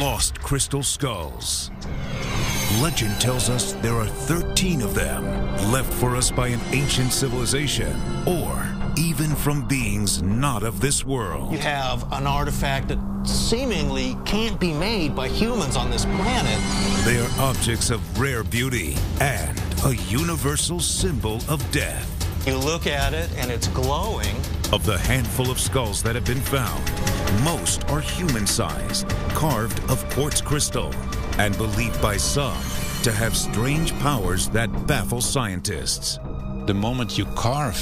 lost crystal skulls. Legend tells us there are 13 of them left for us by an ancient civilization, or even from beings not of this world. You have an artifact that seemingly can't be made by humans on this planet. They are objects of rare beauty and a universal symbol of death. You look at it and it's glowing. Of the handful of skulls that have been found, most are human-sized, carved of quartz crystal, and believed by some to have strange powers that baffle scientists. The moment you carve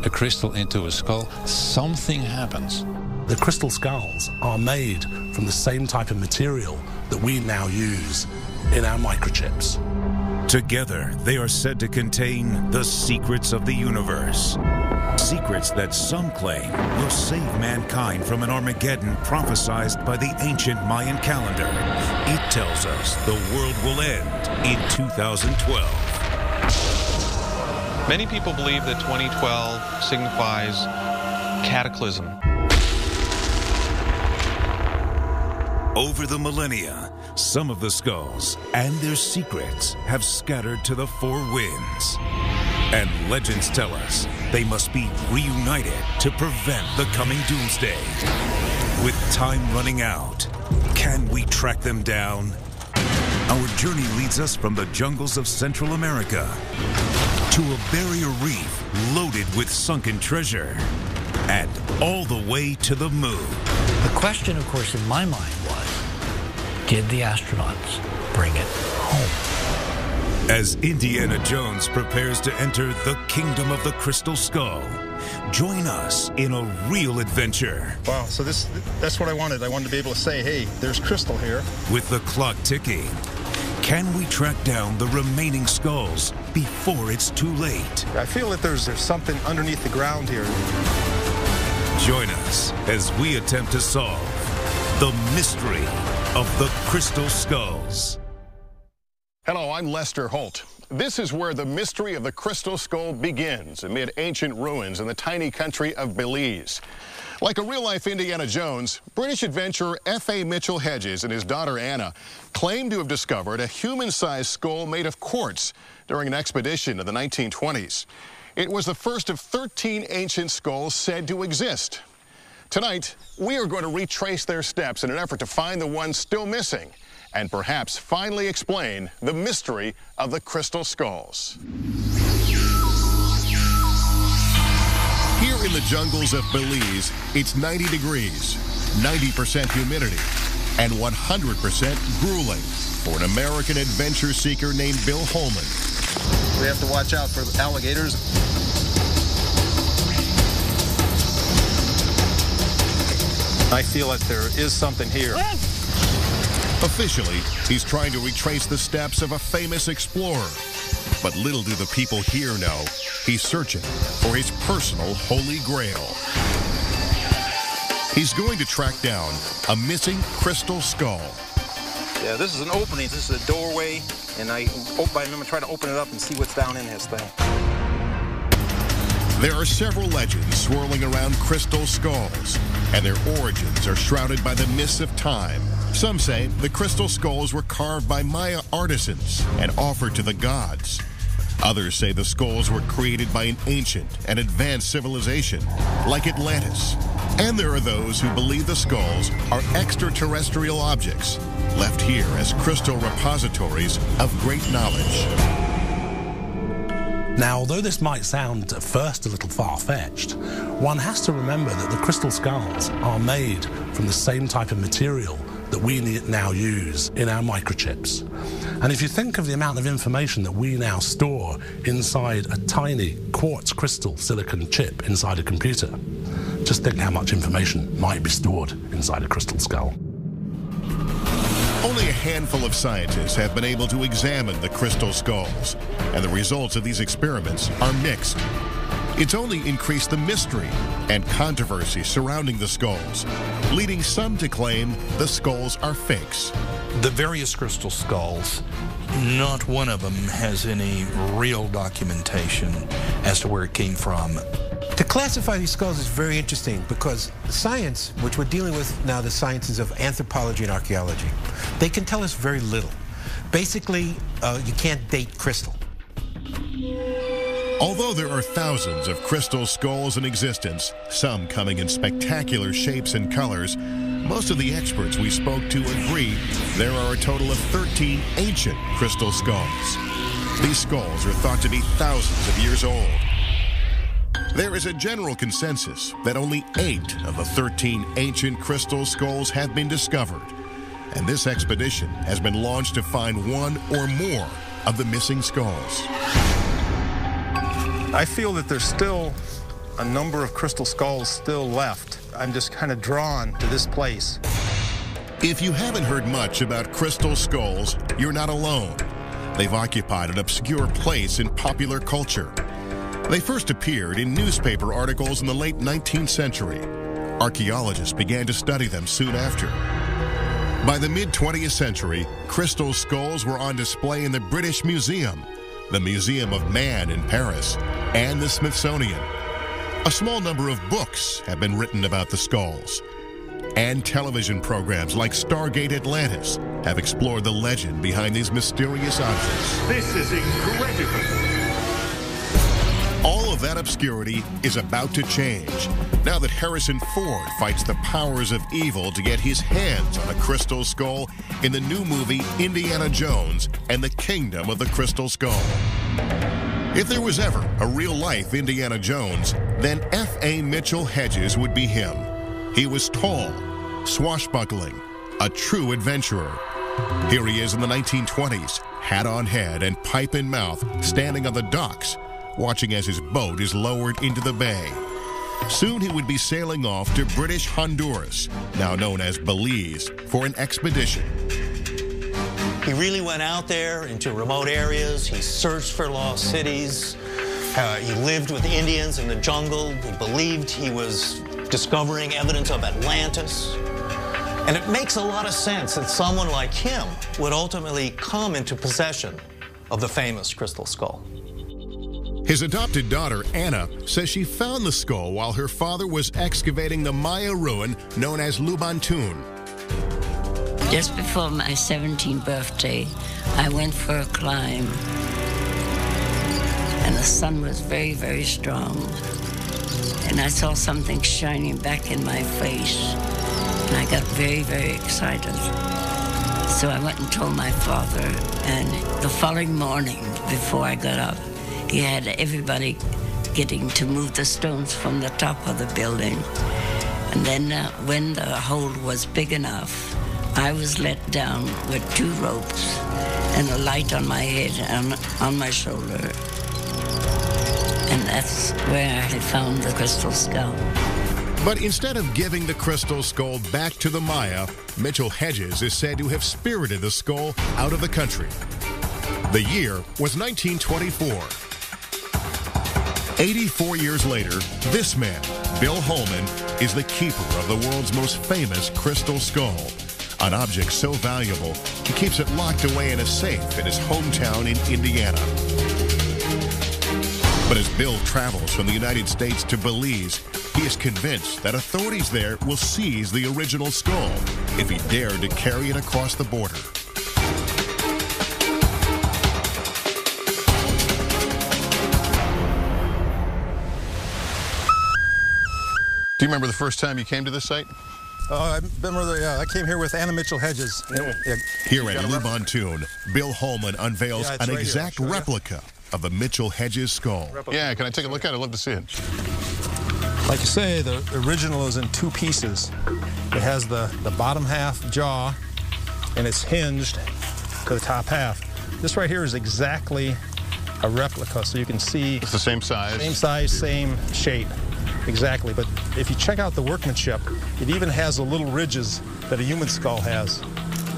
a crystal into a skull, something happens. The crystal skulls are made from the same type of material that we now use in our microchips. Together, they are said to contain the secrets of the universe. Secrets that some claim will save mankind from an Armageddon prophesied by the ancient Mayan calendar. It tells us the world will end in 2012. Many people believe that 2012 signifies cataclysm. Over the millennia, some of the skulls and their secrets have scattered to the four winds. And legends tell us they must be reunited to prevent the coming doomsday. With time running out, can we track them down? Our journey leads us from the jungles of Central America to a barrier reef loaded with sunken treasure, and all the way to the moon. The question, of course, in my mind was, did the astronauts bring it home? As Indiana Jones prepares to enter the kingdom of the Crystal Skull, join us in a real adventure. Wow, so that's what I wanted. I wanted to be able to say, hey, there's crystal here. With the clock ticking, can we track down the remaining skulls before it's too late? I feel that there's something underneath the ground here. Join us as we attempt to solve the mystery of the Crystal Skulls. Hello, I'm Lester Holt. This is where the mystery of the Crystal Skull begins, amid ancient ruins in the tiny country of Belize. Like a real-life Indiana Jones, British adventurer F.A. Mitchell Hedges and his daughter Anna claim to have discovered a human-sized skull made of quartz during an expedition in the 1920s. It was the first of 13 ancient skulls said to exist. Tonight, we are going to retrace their steps in an effort to find the ones still missing, and perhaps finally explain the mystery of the crystal skulls. Here in the jungles of Belize, it's 90 degrees, 90% humidity, and 100% grueling for an American adventure seeker named Bill Holman. We have to watch out for alligators. I feel that there is something here. Officially, he's trying to retrace the steps of a famous explorer. But little do the people here know, he's searching for his personal holy grail. He's going to track down a missing crystal skull. Yeah, this is an opening. This is a doorway, and I'm going to try to open it up and see what's down in this thing. There are several legends swirling around crystal skulls, and their origins are shrouded by the mists of time. Some say the crystal skulls were carved by Maya artisans and offered to the gods. Others say the skulls were created by an ancient and advanced civilization, like Atlantis. And there are those who believe the skulls are extraterrestrial objects, left here as crystal repositories of great knowledge. Now, although this might sound at first a little far-fetched, one has to remember that the crystal skulls are made from the same type of material that we now use in our microchips. And if you think of the amount of information that we now store inside a tiny quartz crystal silicon chip inside a computer, just think how much information might be stored inside a crystal skull. Only a handful of scientists have been able to examine the crystal skulls, and the results of these experiments are mixed. It's only increased the mystery and controversy surrounding the skulls, leading some to claim the skulls are fakes. The various crystal skulls, not one of them has any real documentation as to where it came from. To classify these skulls is very interesting because the science, which we're dealing with now, the sciences of anthropology and archaeology, they can tell us very little. Basically, you can't date crystal. Although there are thousands of crystal skulls in existence, some coming in spectacular shapes and colors, most of the experts we spoke to agree there are a total of 13 ancient crystal skulls. These skulls are thought to be thousands of years old. There is a general consensus that only 8 of the 13 ancient crystal skulls have been discovered, and this expedition has been launched to find one or more of the missing skulls. I feel that there's still a number of crystal skulls still left. I'm just kind of drawn to this place. If you haven't heard much about crystal skulls, you're not alone. They've occupied an obscure place in popular culture. They first appeared in newspaper articles in the late 19th century. Archaeologists began to study them soon after. By the mid-20th century, crystal skulls were on display in the British Museum, the Museum of Man in Paris, and the Smithsonian. A small number of books have been written about the skulls. And television programs like Stargate Atlantis have explored the legend behind these mysterious objects. This is incredible. All of that obscurity is about to change now that Harrison Ford fights the powers of evil to get his hands on a crystal skull in the new movie Indiana Jones and the Kingdom of the Crystal Skull. If there was ever a real-life Indiana Jones, then F.A. Mitchell Hedges would be him. He was tall, swashbuckling, a true adventurer. Here he is in the 1920s, hat on head and pipe in mouth, standing on the docks, watching as his boat is lowered into the bay. Soon he would be sailing off to British Honduras, now known as Belize, for an expedition. He really went out there into remote areas. He searched for lost cities. He lived with Indians in the jungle. He believed he was discovering evidence of Atlantis. And it makes a lot of sense that someone like him would ultimately come into possession of the famous crystal skull. His adopted daughter, Anna, says she found the skull while her father was excavating the Maya ruin known as Lubantun. Just before my 17th birthday, I went for a climb. And the sun was very, very strong. And I saw something shining back in my face. And I got very, very excited. So I went and told my father. And the following morning, before I got up, he had everybody getting to move the stones from the top of the building. And then when the hole was big enough, I was let down with 2 ropes and a light on my head and on my shoulder. And that's where I found the crystal skull. But instead of giving the crystal skull back to the Maya, Mitchell Hedges is said to have spirited the skull out of the country. The year was 1924. 84 years later, this man, Bill Holman, is the keeper of the world's most famous crystal skull, an object so valuable he keeps it locked away in a safe in his hometown in Indiana. But as Bill travels from the United States to Belize, he is convinced that authorities there will seize the original skull if he dared to carry it across the border. Do you remember the first time you came to this site? I remember, I came here with Anna Mitchell Hedges. Here at Lubantun, Bill Holman unveils an exact replica of the Mitchell Hedges skull. Yeah, can I take a look at it? I'd love to see it. Like you say, the original is in 2 pieces. It has the bottom half jaw, and it's hinged to the top half. This right here is exactly a replica, so you can see... It's the same size? Same size, same shape. Exactly, but if you check out the workmanship, it even has the little ridges that a human skull has.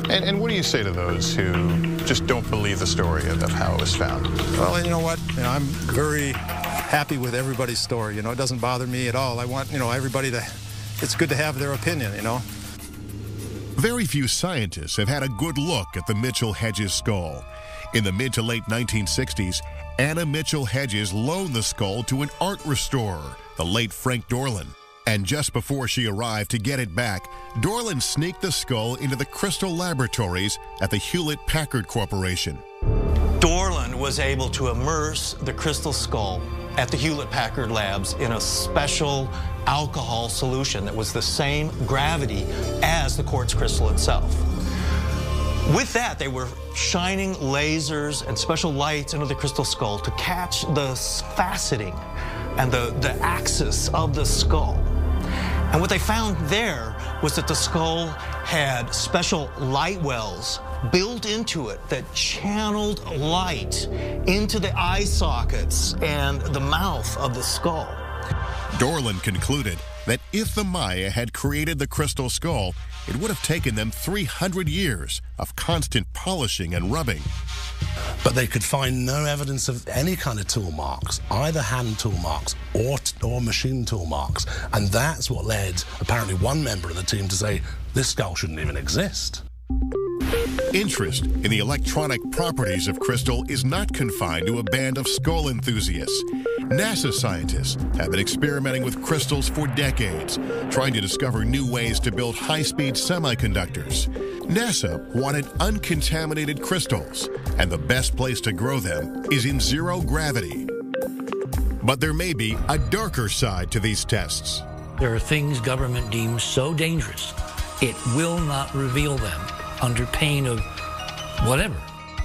And what do you say to those who just don't believe the story of how it was found? Well, you know what? I'm very happy with everybody's story. It doesn't bother me at all. I want, everybody to, it's good to have their opinion, Very few scientists have had a good look at the Mitchell Hedges skull. In the mid to late 1960s, Anna Mitchell Hedges loaned the skull to an art restorer, the late Frank Dorland. And just before she arrived to get it back, Dorland sneaked the skull into the crystal laboratories at the Hewlett-Packard Corporation. Dorland was able to immerse the crystal skull at the Hewlett-Packard labs in a special alcohol solution that was the same gravity as the quartz crystal itself. With that, they were shining lasers and special lights into the crystal skull to catch the faceting and the axis of the skull. And what they found there was that the skull had special light wells built into it that channeled light into the eye sockets and the mouth of the skull. Dorland concluded that if the Maya had created the crystal skull, it would have taken them 300 years of constant polishing and rubbing. But they could find no evidence of any kind of tool marks, either hand tool marks or machine tool marks. And that's what led, apparently, one member of the team to say, this skull shouldn't even exist. Interest in the electronic properties of crystal is not confined to a band of skull enthusiasts. NASA scientists have been experimenting with crystals for decades, trying to discover new ways to build high-speed semiconductors. NASA wanted uncontaminated crystals, and the best place to grow them is in zero gravity. But there may be a darker side to these tests. There are things government deems so dangerous, it will not reveal them under pain of whatever.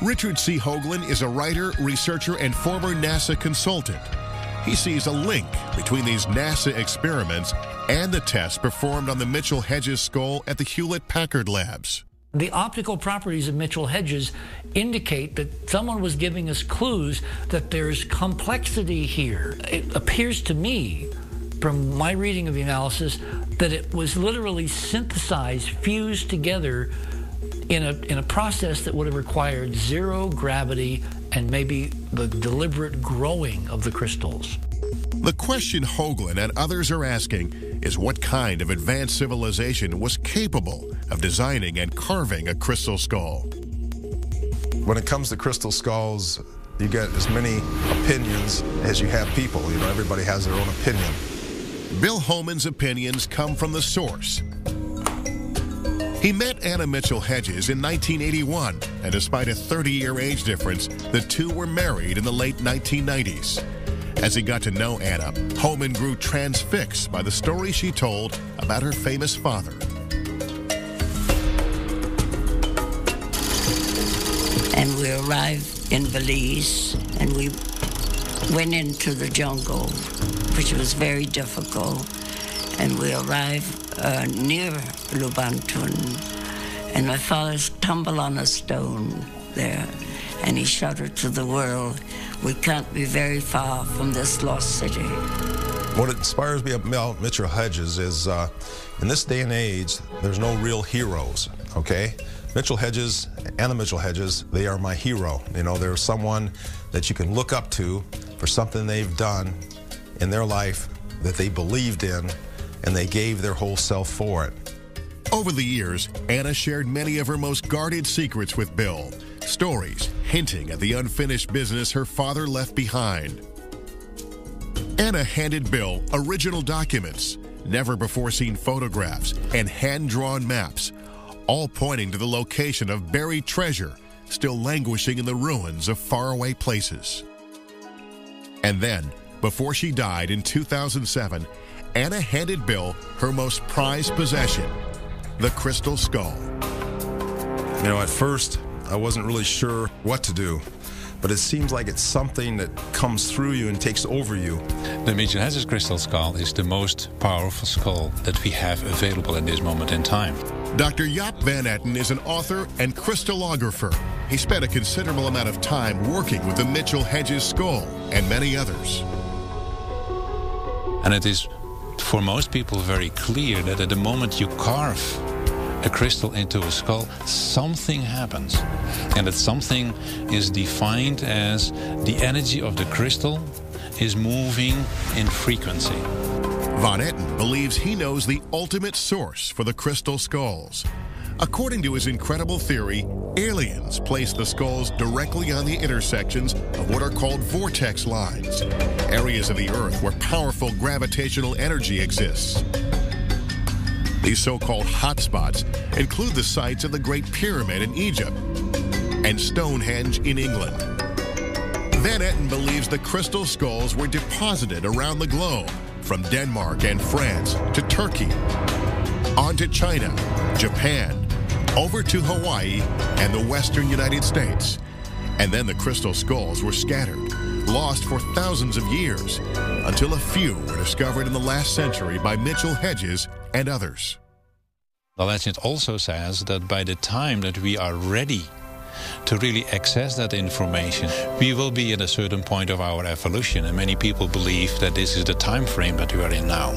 Richard C. Hoagland is a writer, researcher, and former NASA consultant. He sees a link between these NASA experiments and the tests performed on the Mitchell Hedges skull at the Hewlett-Packard labs. The optical properties of Mitchell Hedges indicate that someone was giving us clues that there's complexity here. It appears to me, from my reading of the analysis, that it was literally synthesized, fused together in a process that would have required zero gravity and maybe the deliberate growing of the crystals. The question Hoagland and others are asking is what kind of advanced civilization was capable of designing and carving a crystal skull? When it comes to crystal skulls, you get as many opinions as you have people. You know, everybody has their own opinion. Bill Holman's opinions come from the source. He met Anna Mitchell Hedges in 1981, and despite a 30-year age difference, the two were married in the late 1990s. As he got to know Anna, Holman grew transfixed by the story she told about her famous father. And we arrived in Belize, and we went into the jungle, which was very difficult. And we arrived near Lubantun, and my father stumbled on a stone there, and he shouted to the world, "We can't be very far from this lost city." What inspires me about Mitchell Hedges is, in this day and age, there's no real heroes, okay? Mitchell Hedges, Anna Mitchell Hedges, they are my hero. You know, they're someone that you can look up to for something they've done in their life that they believed in, and they gave their whole self for it. Over the years, Anna shared many of her most guarded secrets with Bill, stories hinting at the unfinished business her father left behind. Anna handed Bill original documents, never-before-seen photographs, and hand-drawn maps, all pointing to the location of buried treasure still languishing in the ruins of faraway places. And then, before she died in 2007, Anna handed Bill her most prized possession, the crystal skull. You know, at first, I wasn't really sure what to do, but it seems like it's something that comes through you and takes over you. The Mitchell Hedges crystal skull is the most powerful skull that we have available at this moment in time. Dr. Jaap van Etten is an author and crystallographer. He spent a considerable amount of time working with the Mitchell Hedges skull and many others. And it is, for most people, very clear that at the moment you carve a crystal into a skull, something happens. And that something is defined as the energy of the crystal is moving in frequency. Van Etten believes he knows the ultimate source for the crystal skulls. According to his incredible theory, aliens placed the skulls directly on the intersections of what are called vortex lines, areas of the Earth where powerful gravitational energy exists. These so-called hotspots include the sites of the Great Pyramid in Egypt and Stonehenge in England. Van Etten believes the crystal skulls were deposited around the globe, from Denmark and France to Turkey, on to China, Japan, over to Hawaii and the western United States. And then the crystal skulls were scattered, lost for thousands of years, until a few were discovered in the last century by Mitchell Hedges and others. The legend also says that by the time that we are ready to really access that information, we will be at a certain point of our evolution, and many people believe that this is the time frame that we are in now.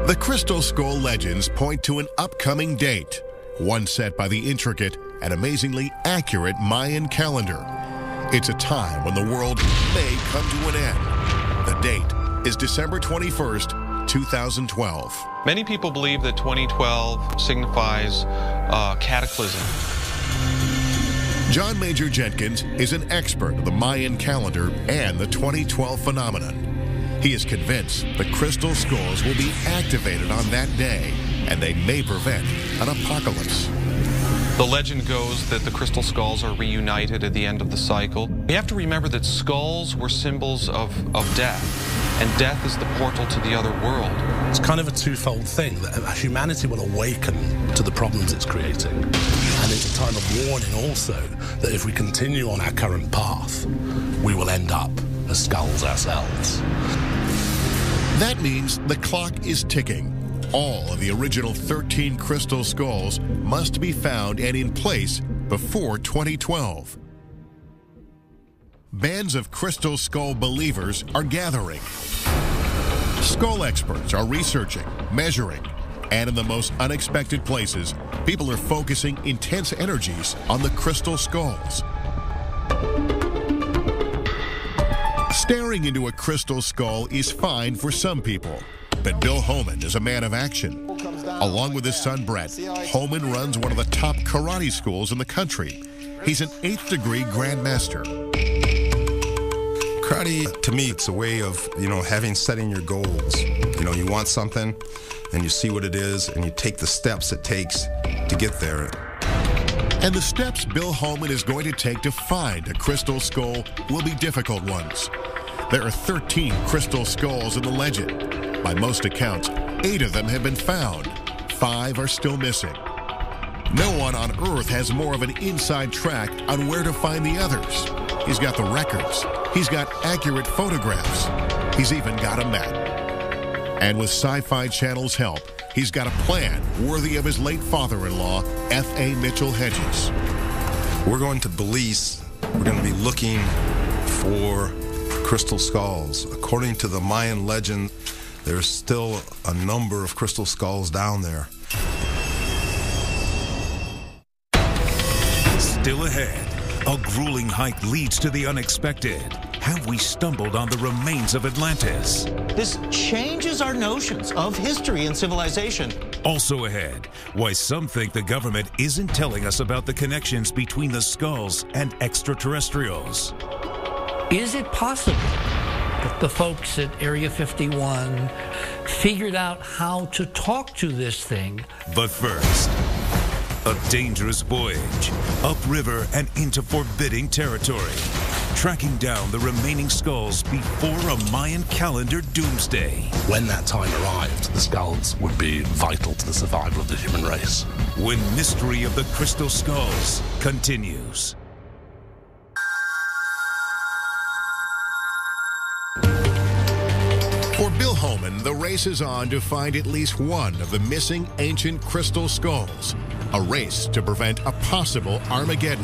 The crystal skull legends point to an upcoming date, one set by the intricate and amazingly accurate Mayan calendar. It's a time when the world may come to an end. The date is December 21st, 2012. Many people believe that 2012 signifies cataclysm. John Major Jenkins is an expert of the Mayan calendar and the 2012 phenomenon. He is convinced the crystal skulls will be activated on that day, and they may prevent an apocalypse. The legend goes that the crystal skulls are reunited at the end of the cycle. We have to remember that skulls were symbols of death, and death is the portal to the other world. It's kind of a twofold thing, that humanity will awaken to the problems it's creating. And it's a time of warning also that if we continue on our current path, we will end up as skulls ourselves. That means the clock is ticking. All of the original 13 crystal skulls must be found and in place before 2012. Bands of crystal skull believers are gathering. Skull experts are researching, measuring, and in the most unexpected places, people are focusing intense energies on the crystal skulls. Staring into a crystal skull is fine for some people, but Bill Homan is a man of action. Along with his son Brett, Homan runs one of the top karate schools in the country. He's an 8th degree grandmaster. Karate, to me, it's a way of, setting your goals. You want something, and you see what it is, and you take the steps it takes to get there. And the steps Bill Homan is going to take to find a crystal skull will be difficult ones. There are 13 crystal skulls in the legend. By most accounts, 8 of them have been found. 5 are still missing. No one on Earth has more of an inside track on where to find the others. He's got the records. He's got accurate photographs. He's even got a map. And with Sci-Fi Channel's help, he's got a plan worthy of his late father-in-law, F.A. Mitchell Hedges. We're going to Belize. We're going to be looking for crystal skulls. According to the Mayan legend, there's still a number of crystal skulls down there. Still ahead, a grueling hike leads to the unexpected. Have we stumbled on the remains of Atlantis? This changes our notions of history and civilization. Also ahead, why some think the government isn't telling us about the connections between the skulls and extraterrestrials. Is it possible that the folks at Area 51 figured out how to talk to this thing? But first, a dangerous voyage, upriver and into forbidding territory, tracking down the remaining skulls before a Mayan calendar doomsday. When that time arrived, the skulls would be vital to the survival of the human race. When Mystery of the Crystal Skulls continues. For Bill Homan, the race is on to find at least one of the missing ancient crystal skulls, a race to prevent a possible Armageddon.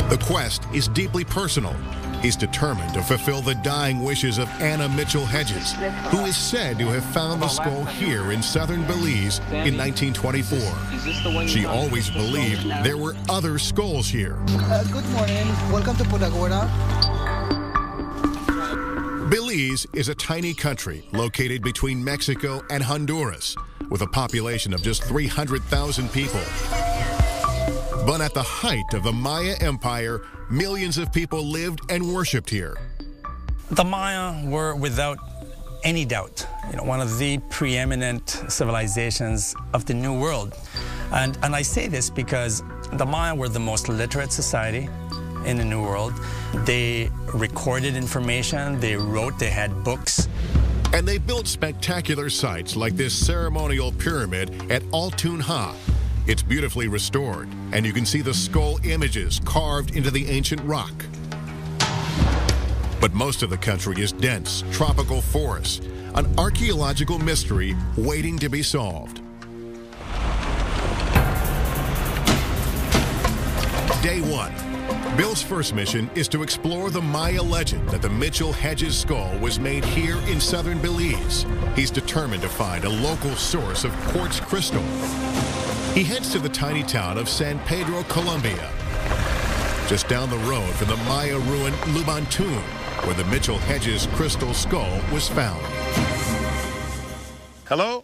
The quest is deeply personal. He's determined to fulfill the dying wishes of Anna Mitchell Hedges, who is said to have found the skull here in southern Belize in 1924. She always believed there were other skulls here. Good morning. Welcome to Punta Gorda. Belize is a tiny country located between Mexico and Honduras, with a population of just 300,000 people. But at the height of the Maya Empire, millions of people lived and worshipped here. The Maya were, without any doubt, one of the preeminent civilizations of the New World. And I say this because the Maya were the most literate society in the New World. They recorded information, they wrote, they had books. And they built spectacular sites like this ceremonial pyramid at Altunha. It's beautifully restored, and you can see the skull images carved into the ancient rock. But most of the country is dense, tropical forests, an archaeological mystery waiting to be solved. Day 1. Bill's first mission is to explore the Maya legend that the Mitchell-Hedges skull was made here in southern Belize. He's determined to find a local source of quartz crystal. He heads to the tiny town of San Pedro, Colombia, just down the road from the Maya ruin Lubantun, where the Mitchell-Hedges crystal skull was found. Hello?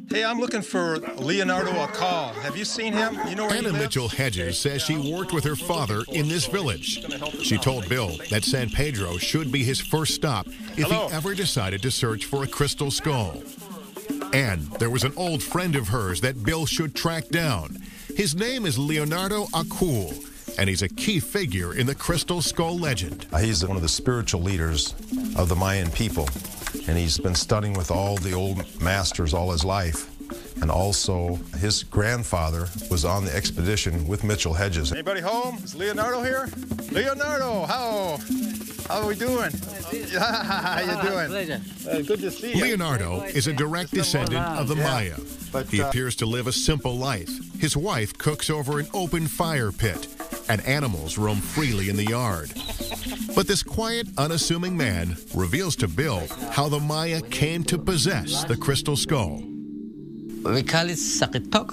Hey, I'm looking for Leonardo Akal. Have you seen him? You know where he lives? Anna Mitchell-Hedges says she worked with her father in this village. She told Bill that San Pedro should be his first stop if he ever decided to search for a crystal skull. And there was an old friend of hers that Bill should track down. His name is Leonardo Akul, and he's a key figure in the crystal skull legend. He's one of the spiritual leaders of the Mayan people, and he's been studying with all the old masters all his life. And also, his grandfather was on the expedition with Mitchell-Hedges. Anybody home? Is Leonardo here? Leonardo, how are we doing? How you doing? Pleasure. Good to see you. Leonardo is a direct descendant of the Maya. He appears to live a simple life. His wife cooks over an open fire pit, and animals roam freely in the yard. But this quiet, unassuming man reveals to Bill how the Maya came to possess the crystal skull. We call it Sakitok.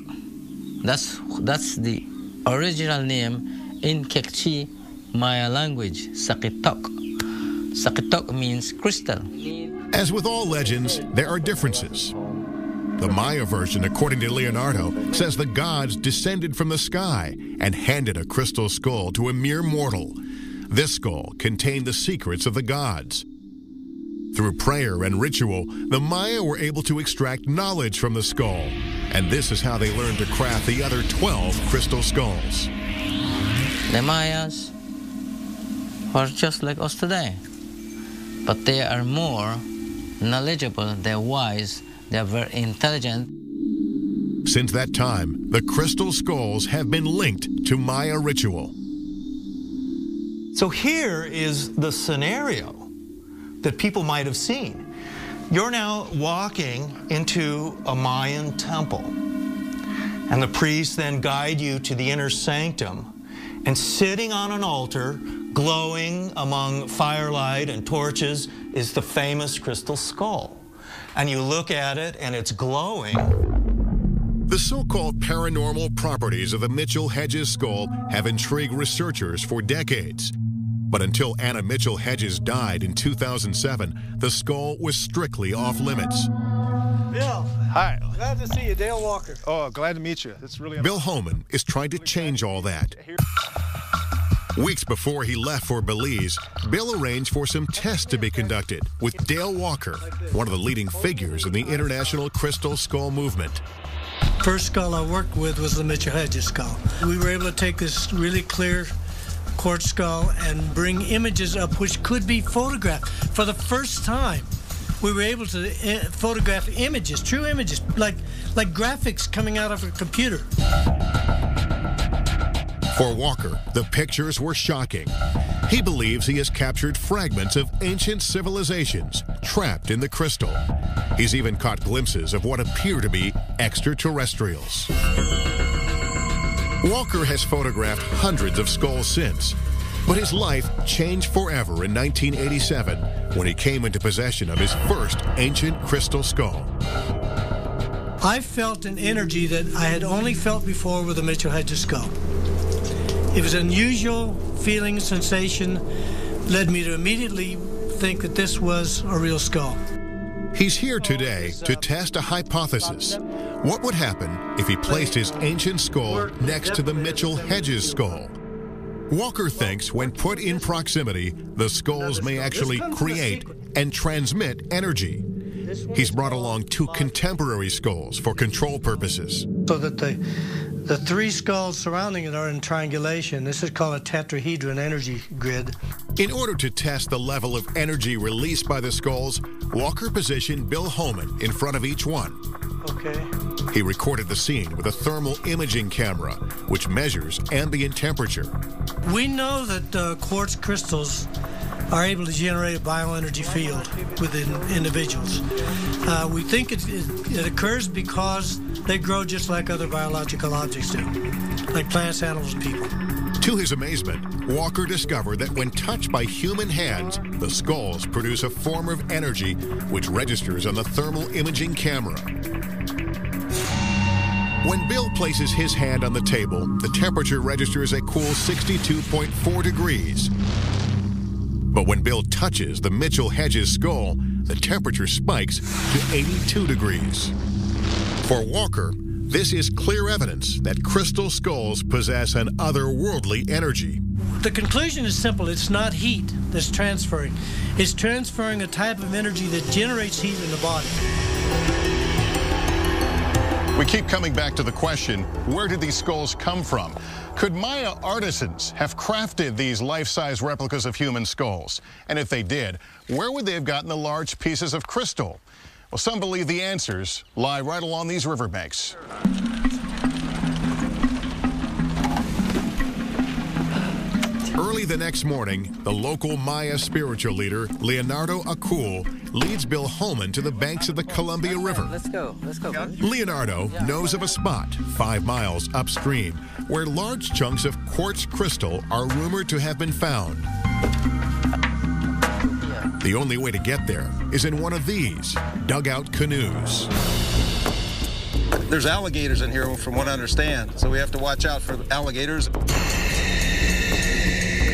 That's the original name in Kekchi Maya language, Sakitok. Sakitok means crystal. As with all legends, there are differences. The Maya version, according to Leonardo, says the gods descended from the sky and handed a crystal skull to a mere mortal. This skull contained the secrets of the gods. Through prayer and ritual, the Maya were able to extract knowledge from the skull, and this is how they learned to craft the other 12 crystal skulls. The Mayas are just like us today, but they are more knowledgeable, they're wise, they're very intelligent. Since that time, the crystal skulls have been linked to Maya ritual. So here is the scenario that people might have seen. You're now walking into a Mayan temple, and the priests then guide you to the inner sanctum, and sitting on an altar, glowing among firelight and torches, is the famous crystal skull. And you look at it, and it's glowing. The so-called paranormal properties of the Mitchell-Hedges skull have intrigued researchers for decades. But until Anna Mitchell-Hedges died in 2007, the skull was strictly off limits. Bill. Hi. Glad to see you, Dale Walker. Oh, glad to meet you. It's really Bill Homan is trying to change all that. Weeks before he left for Belize, Bill arranged for some tests to be conducted with Dale Walker, one of the leading figures in the international crystal skull movement. First skull I worked with was the Mitchell-Hedges skull. We were able to take this really clear quartz skull and bring images up which could be photographed. For the first time, we were able to photograph images, true images, like graphics coming out of a computer. For Walker, the pictures were shocking. He believes he has captured fragments of ancient civilizations trapped in the crystal. He's even caught glimpses of what appear to be extraterrestrials. Walker has photographed hundreds of skulls since, but his life changed forever in 1987 when he came into possession of his first ancient crystal skull. I felt an energy that I had only felt before with the Mitchell-Hedges skull. It was an unusual feeling, sensation, led me to immediately think that this was a real skull. He's here today to test a hypothesis. What would happen if he placed his ancient skull next to the Mitchell-Hedges skull? Walker thinks when put in proximity, the skulls may actually create and transmit energy. He's brought along 2 contemporary skulls for control purposes. So that the 3 skulls surrounding it are in triangulation. This is called a tetrahedron energy grid. In order to test the level of energy released by the skulls, Walker positioned Bill Holman in front of each one. Okay. He recorded the scene with a thermal imaging camera, which measures ambient temperature. We know that quartz crystals are able to generate a bioenergy field within individuals. We think it occurs because they grow just like other biological objects do, like plants, animals, and people. To his amazement, Walker discovered that when touched by human hands, the skulls produce a form of energy which registers on the thermal imaging camera. When Bill places his hand on the table, the temperature registers a cool 62.4 degrees. But when Bill touches the Mitchell-Hedges skull, the temperature spikes to 82 degrees. For Walker, this is clear evidence that crystal skulls possess an otherworldly energy. The conclusion is simple. It's not heat that's transferring. It's transferring a type of energy that generates heat in the body. We keep coming back to the question, where did these skulls come from? Could Maya artisans have crafted these life-size replicas of human skulls? And if they did, where would they have gotten the large pieces of crystal? Well, some believe the answers lie right along these riverbanks. Early the next morning, the local Maya spiritual leader, Leonardo Acul, leads Bill Holman to the banks of the Columbia River. Let's go, Leonardo knows of a spot 5 miles upstream where large chunks of quartz crystal are rumored to have been found. The only way to get there is in one of these dugout canoes. There's alligators in here from what I understand, so we have to watch out for alligators.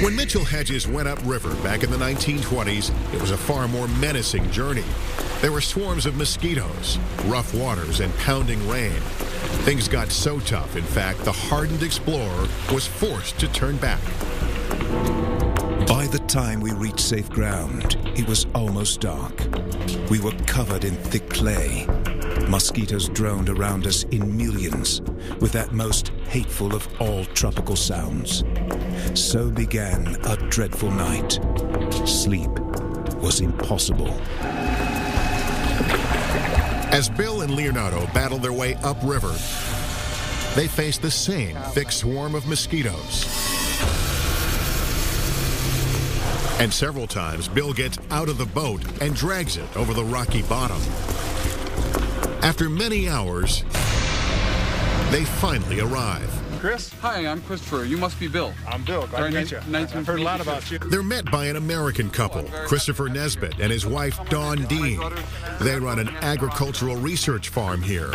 When Mitchell-Hedges went upriver back in the 1920s, it was a far more menacing journey. There were swarms of mosquitoes, rough waters, and pounding rain. Things got so tough, in fact, the hardened explorer was forced to turn back. By the time we reached safe ground, it was almost dark. We were covered in thick clay. Mosquitoes droned around us in millions, with that most hateful of all tropical sounds. So began a dreadful night. Sleep was impossible. As Bill and Leonardo battled their way upriver, they faced the same thick swarm of mosquitoes. And several times, Bill gets out of the boat and drags it over the rocky bottom. After many hours, they finally arrive. Chris? Hi, I'm Christopher. You must be Bill. I'm Bill. Glad to meet you. I've heard a lot about you. They're met by an American couple, Christopher Nesbitt and his wife, Dawn Dean. They run an agricultural research farm here.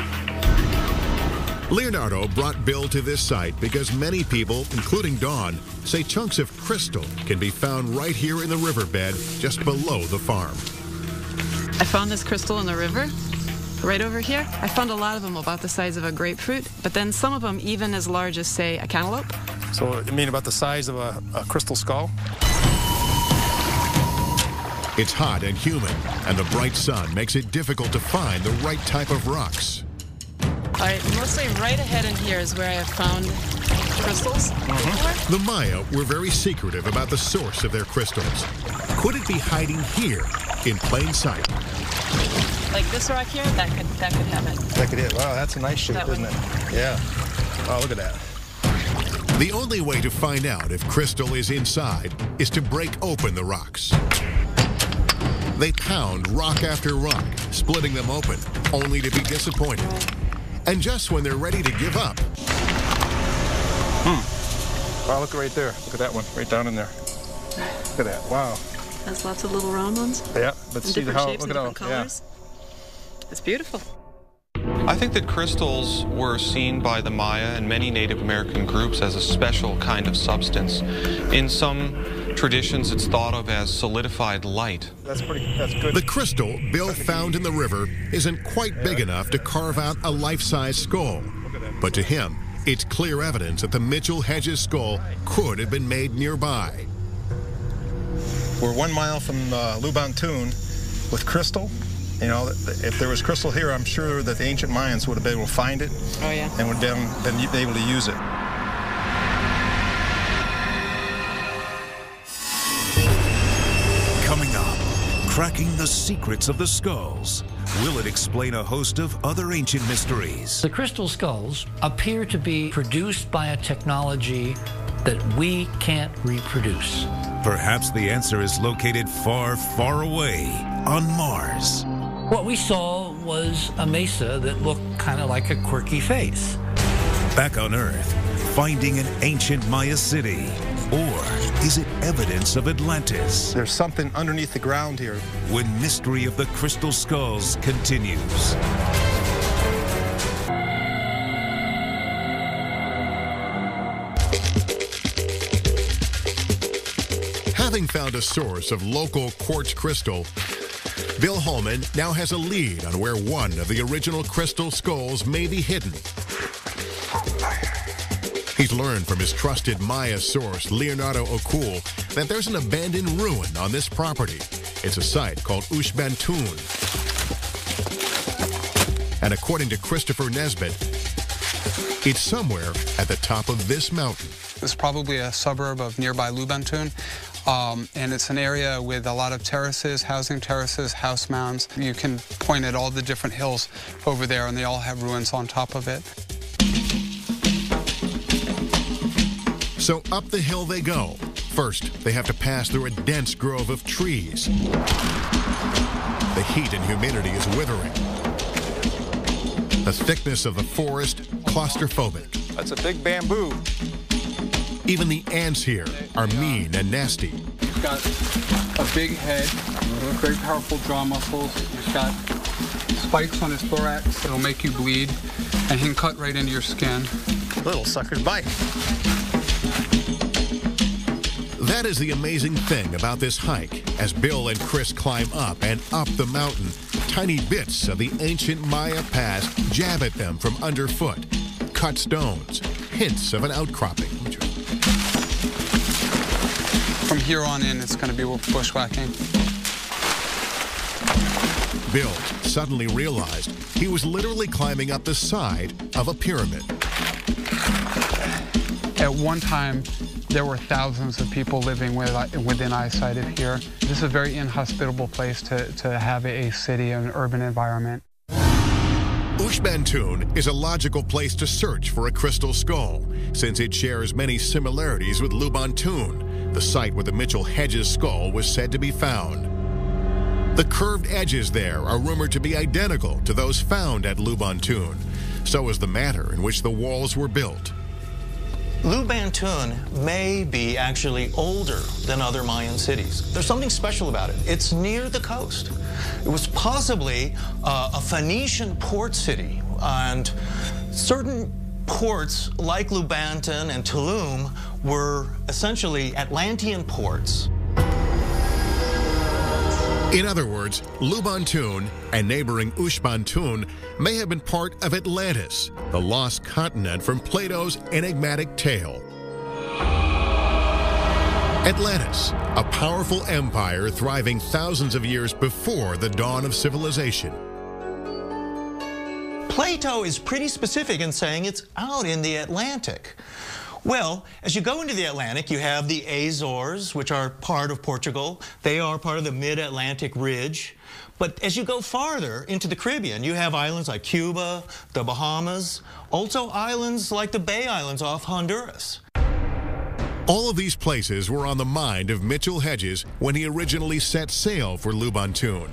Leonardo brought Bill to this site because many people, including Dawn, say chunks of crystal can be found right here in the riverbed just below the farm. I found this crystal in the river. Right over here, I found a lot of them about the size of a grapefruit, but then some of them even as large as, say, a cantaloupe. So you mean about the size of a crystal skull? It's hot and humid, and the bright sun makes it difficult to find the right type of rocks. All right, mostly right ahead in here is where I have found crystals before. The Maya were very secretive about the source of their crystals. Could it be hiding here in plain sight? Like this rock here, that could have it. That could it. Wow, that's a nice shape, isn't it? Yeah. Oh, look at that. The only way to find out if crystal is inside is to break open the rocks. They pound rock after rock, splitting them open, only to be disappointed. And just when they're ready to give up. Wow, look right there. Look at that one, right down in there. Look at that. Wow. Has lots of little round ones. Yeah, but see how, shapes look and at how, different colors. It's beautiful. I think that crystals were seen by the Maya and many Native American groups as a special kind of substance. In some traditions, it's thought of as solidified light. That's good. The crystal Bill found in the river isn't quite big enough to carve out a life-size skull. But to him, it's clear evidence that the Mitchell Hedges skull could have been made nearby. We're 1 mile from Lubantun with crystal. You know, if there was crystal here, I'm sure that the ancient Mayans would have been able to find it. Oh, yeah. And would then be able to use it. Coming up, cracking the secrets of the skulls. Will it explain a host of other ancient mysteries? The crystal skulls appear to be produced by a technology that we can't reproduce. Perhaps the answer is located far, far away on Mars. What we saw was a mesa that looked kind of like a quirky face. Back on Earth, finding an ancient Maya city. Or is it evidence of Atlantis? There's something underneath the ground here. When Mystery of the Crystal Skulls continues. Having found a source of local quartz crystal, Bill Holman now has a lead on where one of the original crystal skulls may be hidden. He's learned from his trusted Maya source, Leonardo Okul, that there's an abandoned ruin on this property. It's a site called Ushbantun. And according to Christopher Nesbitt, it's somewhere at the top of this mountain. It's probably a suburb of nearby Lubantun. And it's an area with a lot of terraces, housing terraces, house mounds. You can point at all the different hills over there, and they all have ruins on top of it. So up the hill they go. First, they have to pass through a dense grove of trees. The heat and humidity is withering. The thickness of the forest, claustrophobic. That's a big bamboo. Even the ants here are mean and nasty. He's got a big head, very powerful jaw muscles. He's got spikes on his thorax that'll make you bleed, and he can cut right into your skin. Little suckers bite. That is the amazing thing about this hike. As Bill and Chris climb up and up the mountain, tiny bits of the ancient Maya past jab at them from underfoot. Cut stones, hints of an outcropping. From here on in, it's going to be bushwhacking. Bill suddenly realized he was literally climbing up the side of a pyramid. At one time, there were thousands of people living within eyesight of here. This is a very inhospitable place to have a city and an urban environment. Ushbantun is a logical place to search for a crystal skull, since it shares many similarities with Lubantun, the site where the Mitchell Hedges skull was said to be found. The curved edges there are rumored to be identical to those found at Lubantun. So is the manner in which the walls were built. Lubantun may be actually older than other Mayan cities. There's something special about it. It's near the coast. It was possibly a Phoenician port city, and certain ports like Lubantun and Tulum were essentially Atlantean ports. In other words, Lubantun and neighboring Ushbantun may have been part of Atlantis, the lost continent from Plato's enigmatic tale. Atlantis, a powerful empire thriving thousands of years before the dawn of civilization. Plato is pretty specific in saying it's out in the Atlantic. Well, as you go into the Atlantic, you have the Azores, which are part of Portugal. They are part of the mid-Atlantic ridge. But as you go farther into the Caribbean, you have islands like Cuba, the Bahamas, also islands like the Bay Islands off Honduras. All of these places were on the mind of Mitchell Hedges when he originally set sail for Lubantun.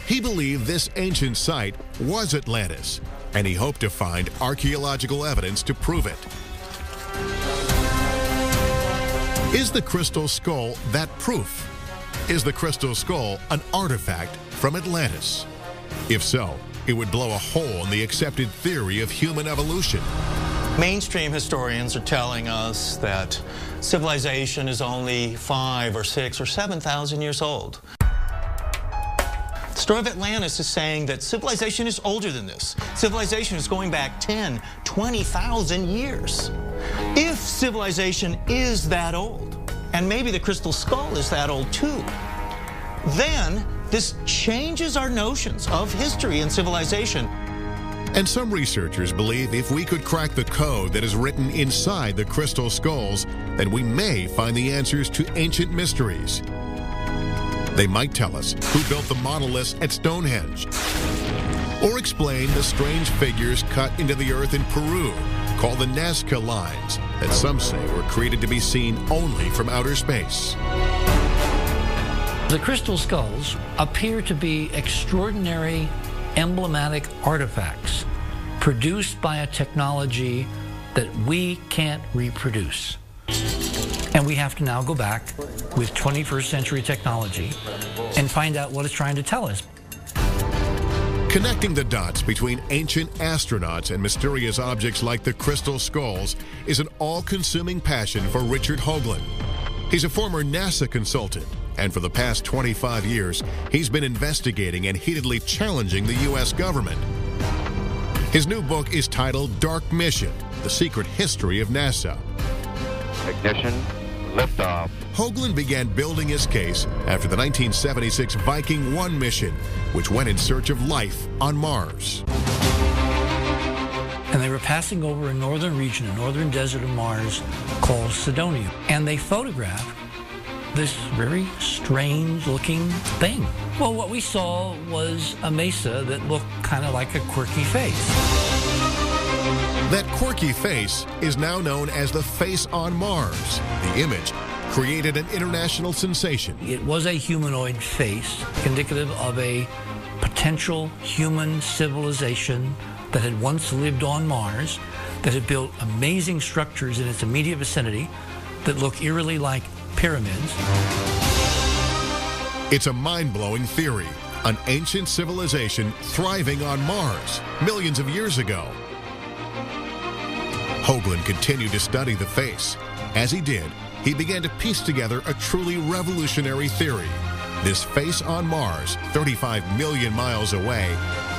He believed this ancient site was Atlantis, and he hoped to find archaeological evidence to prove it. Is the crystal skull that proof? Is the crystal skull an artifact from Atlantis? If so, it would blow a hole in the accepted theory of human evolution. Mainstream historians are telling us that civilization is only 5 or 6 or 7,000 years old. The story of Atlantis is saying that civilization is older than this. Civilization is going back 10, 20,000 years. If civilization is that old, and maybe the crystal skull is that old too, then this changes our notions of history and civilization. And some researchers believe if we could crack the code that is written inside the crystal skulls, then we may find the answers to ancient mysteries. They might tell us who built the monoliths at Stonehenge, or explain the strange figures cut into the earth in Peru called the Nazca lines that some say were created to be seen only from outer space. The crystal skulls appear to be extraordinary emblematic artifacts produced by a technology that we can't reproduce. And we have to now go back with 21st century technology and find out what it's trying to tell us. Connecting the dots between ancient astronauts and mysterious objects like the crystal skulls is an all-consuming passion for Richard Hoagland. He's a former NASA consultant, and for the past 25 years, he's been investigating and heatedly challenging the U.S. government. His new book is titled Dark Mission: The Secret History of NASA. Ignition, liftoff. Hoagland began building his case after the 1976 Viking 1 mission, which went in search of life on Mars. And they were passing over a northern region, a northern desert of Mars called Cydonia. And they photographed this very strange looking thing. Well, what we saw was a mesa that looked kind of like a quirky face. That quirky face is now known as the face on Mars. The image created an international sensation. It was a humanoid face, indicative of a potential human civilization that had once lived on Mars, that had built amazing structures in its immediate vicinity that look eerily like pyramids. It's a mind-blowing theory. An ancient civilization thriving on Mars millions of years ago. Hoagland continued to study the face. As he did, he began to piece together a truly revolutionary theory. This face on Mars, 35 million miles away,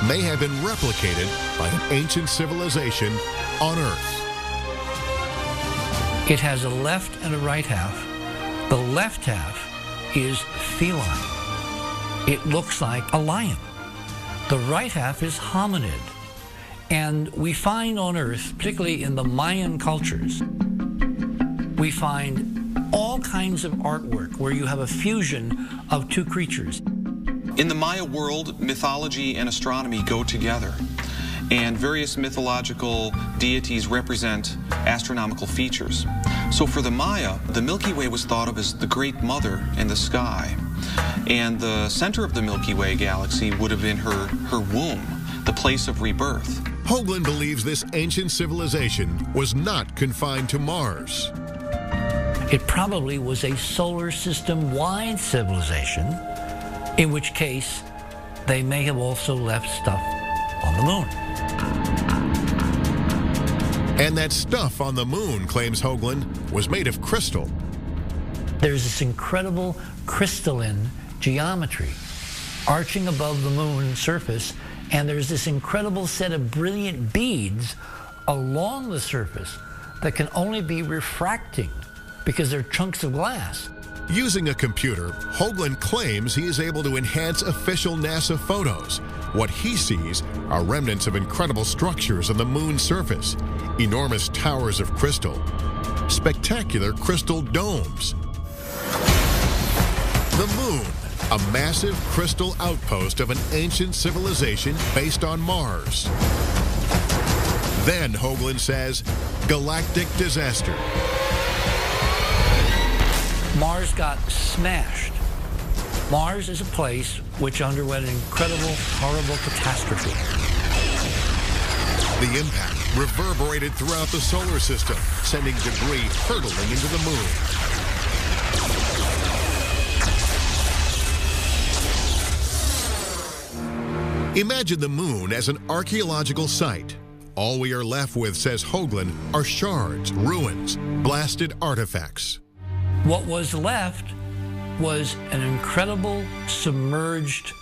may have been replicated by an ancient civilization on Earth. It has a left and a right half. The left half is feline. It looks like a lion. The right half is hominid. And we find on Earth, particularly in the Mayan cultures, we find all kinds of artwork where you have a fusion of two creatures. In the Maya world, mythology and astronomy go together, and various mythological deities represent astronomical features. So for the Maya, the Milky Way was thought of as the great mother in the sky, and the center of the Milky Way galaxy would have been her womb, the place of rebirth. Hoagland believes this ancient civilization was not confined to Mars. It probably was a solar system-wide civilization, in which case they may have also left stuff on the moon. And that stuff on the moon, claims Hoagland, was made of crystal. There's this incredible crystalline geometry arching above the moon's surface, and there's this incredible set of brilliant beads along the surface that can only be refracting because they're chunks of glass. Using a computer, Hoagland claims he is able to enhance official NASA photos. What he sees are remnants of incredible structures on the moon's surface, enormous towers of crystal, spectacular crystal domes. The moon, a massive crystal outpost of an ancient civilization based on Mars. Then, Hoagland says, galactic disaster. Mars got smashed. Mars is a place which underwent an incredible, horrible catastrophe. The impact reverberated throughout the solar system, sending debris hurtling into the moon. Imagine the moon as an archaeological site. all we are left with, says Hoagland, are shards, ruins, blasted artifacts. What was left was an incredible submerged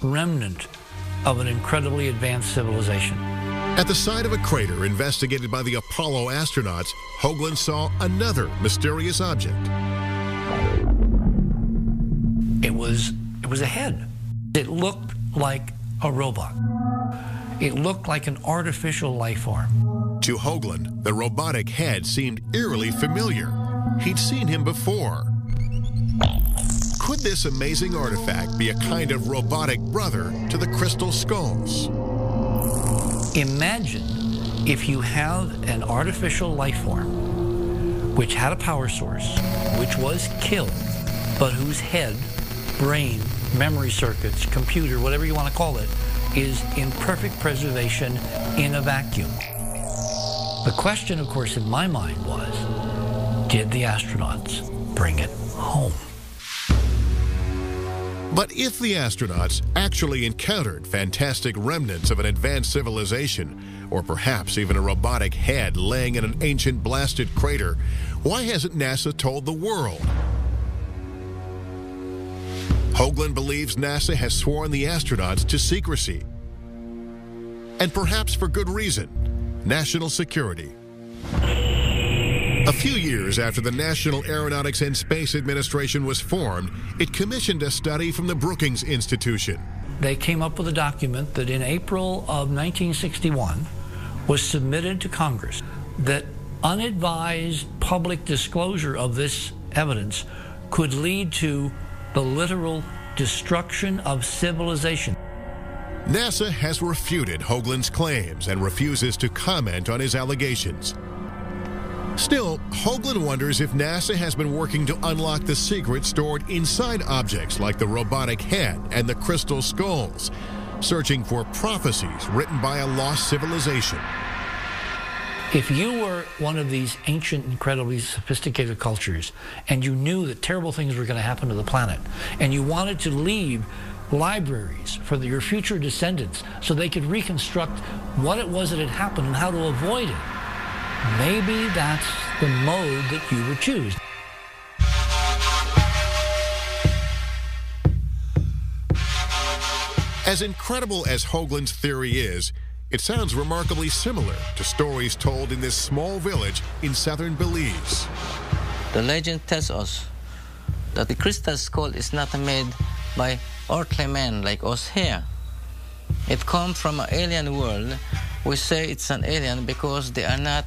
remnant of an incredibly advanced civilization. At the site of a crater investigated by the Apollo astronauts, Hoagland saw another mysterious object. It was a head. It looked like a robot. It looked like an artificial life form. To Hoagland, the robotic head seemed eerily familiar. He'd seen him before. Could this amazing artifact be a kind of robotic brother to the crystal skulls? Imagine if you have an artificial life form which had a power source, which was killed, but whose head, brain, memory circuits, computer, whatever you want to call it, is in perfect preservation in a vacuum. The question, of course, in my mind was, did the astronauts bring it home? But if the astronauts actually encountered fantastic remnants of an advanced civilization, or perhaps even a robotic head laying in an ancient blasted crater, why hasn't NASA told the world? Hoagland believes NASA has sworn the astronauts to secrecy. And perhaps for good reason: national security. A few years after the National Aeronautics and Space Administration was formed, it commissioned a study from the Brookings Institution. They came up with a document that in April of 1961 was submitted to Congress that unadvised public disclosure of this evidence could lead to the literal destruction of civilization. NASA has refuted Hoagland's claims and refuses to comment on his allegations. Still, Hoagland wonders if NASA has been working to unlock the secrets stored inside objects like the robotic head and the crystal skulls, searching for prophecies written by a lost civilization. If you were one of these ancient, incredibly sophisticated cultures, and you knew that terrible things were going to happen to the planet, and you wanted to leave libraries for your future descendants so they could reconstruct what it was that had happened and how to avoid it, maybe that's the mode that you would choose. As incredible as Hoagland's theory is, it sounds remarkably similar to stories told in this small village in southern Belize. The legend tells us that the crystal skull is not made by earthly men like us here. It comes from an alien world. We say it's an alien because they are not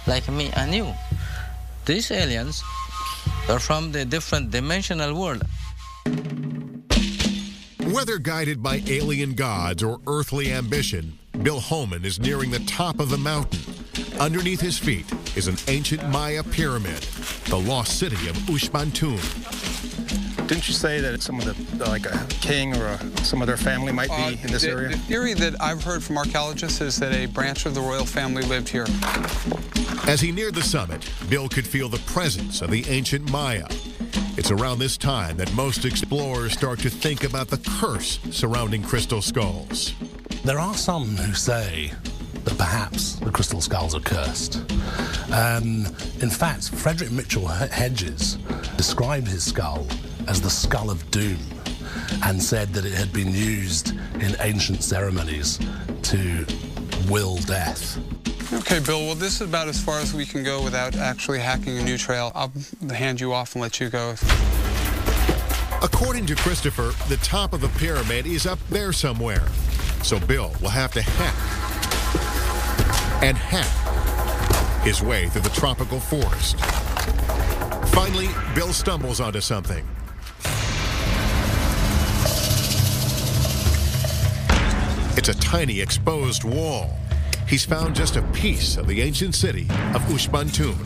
like me and you. These aliens are from the different dimensional world. Whether guided by alien gods or earthly ambition, Bill Holman is nearing the top of the mountain. Underneath his feet is an ancient Maya pyramid, the lost city of Ushbantun. Didn't you say that some of the, like a king or some of their family might be in this area? The theory that I've heard from archaeologists is that a branch of the royal family lived here. As he neared the summit, Bill could feel the presence of the ancient Maya. It's around this time that most explorers start to think about the curse surrounding crystal skulls. There are some who say that perhaps the crystal skulls are cursed. In fact, Frederick Mitchell Hedges described his skull as the skull of doom and said that it had been used in ancient ceremonies to will death. Okay, Bill, well, this is about as far as we can go without actually hacking a new trail. I'll hand you off and let you go. According to Christopher, the top of the pyramid is up there somewhere. So Bill will have to hack and hack his way through the tropical forest. Finally, Bill stumbles onto something. It's a tiny exposed wall. He's found just a piece of the ancient city of Ushbantun.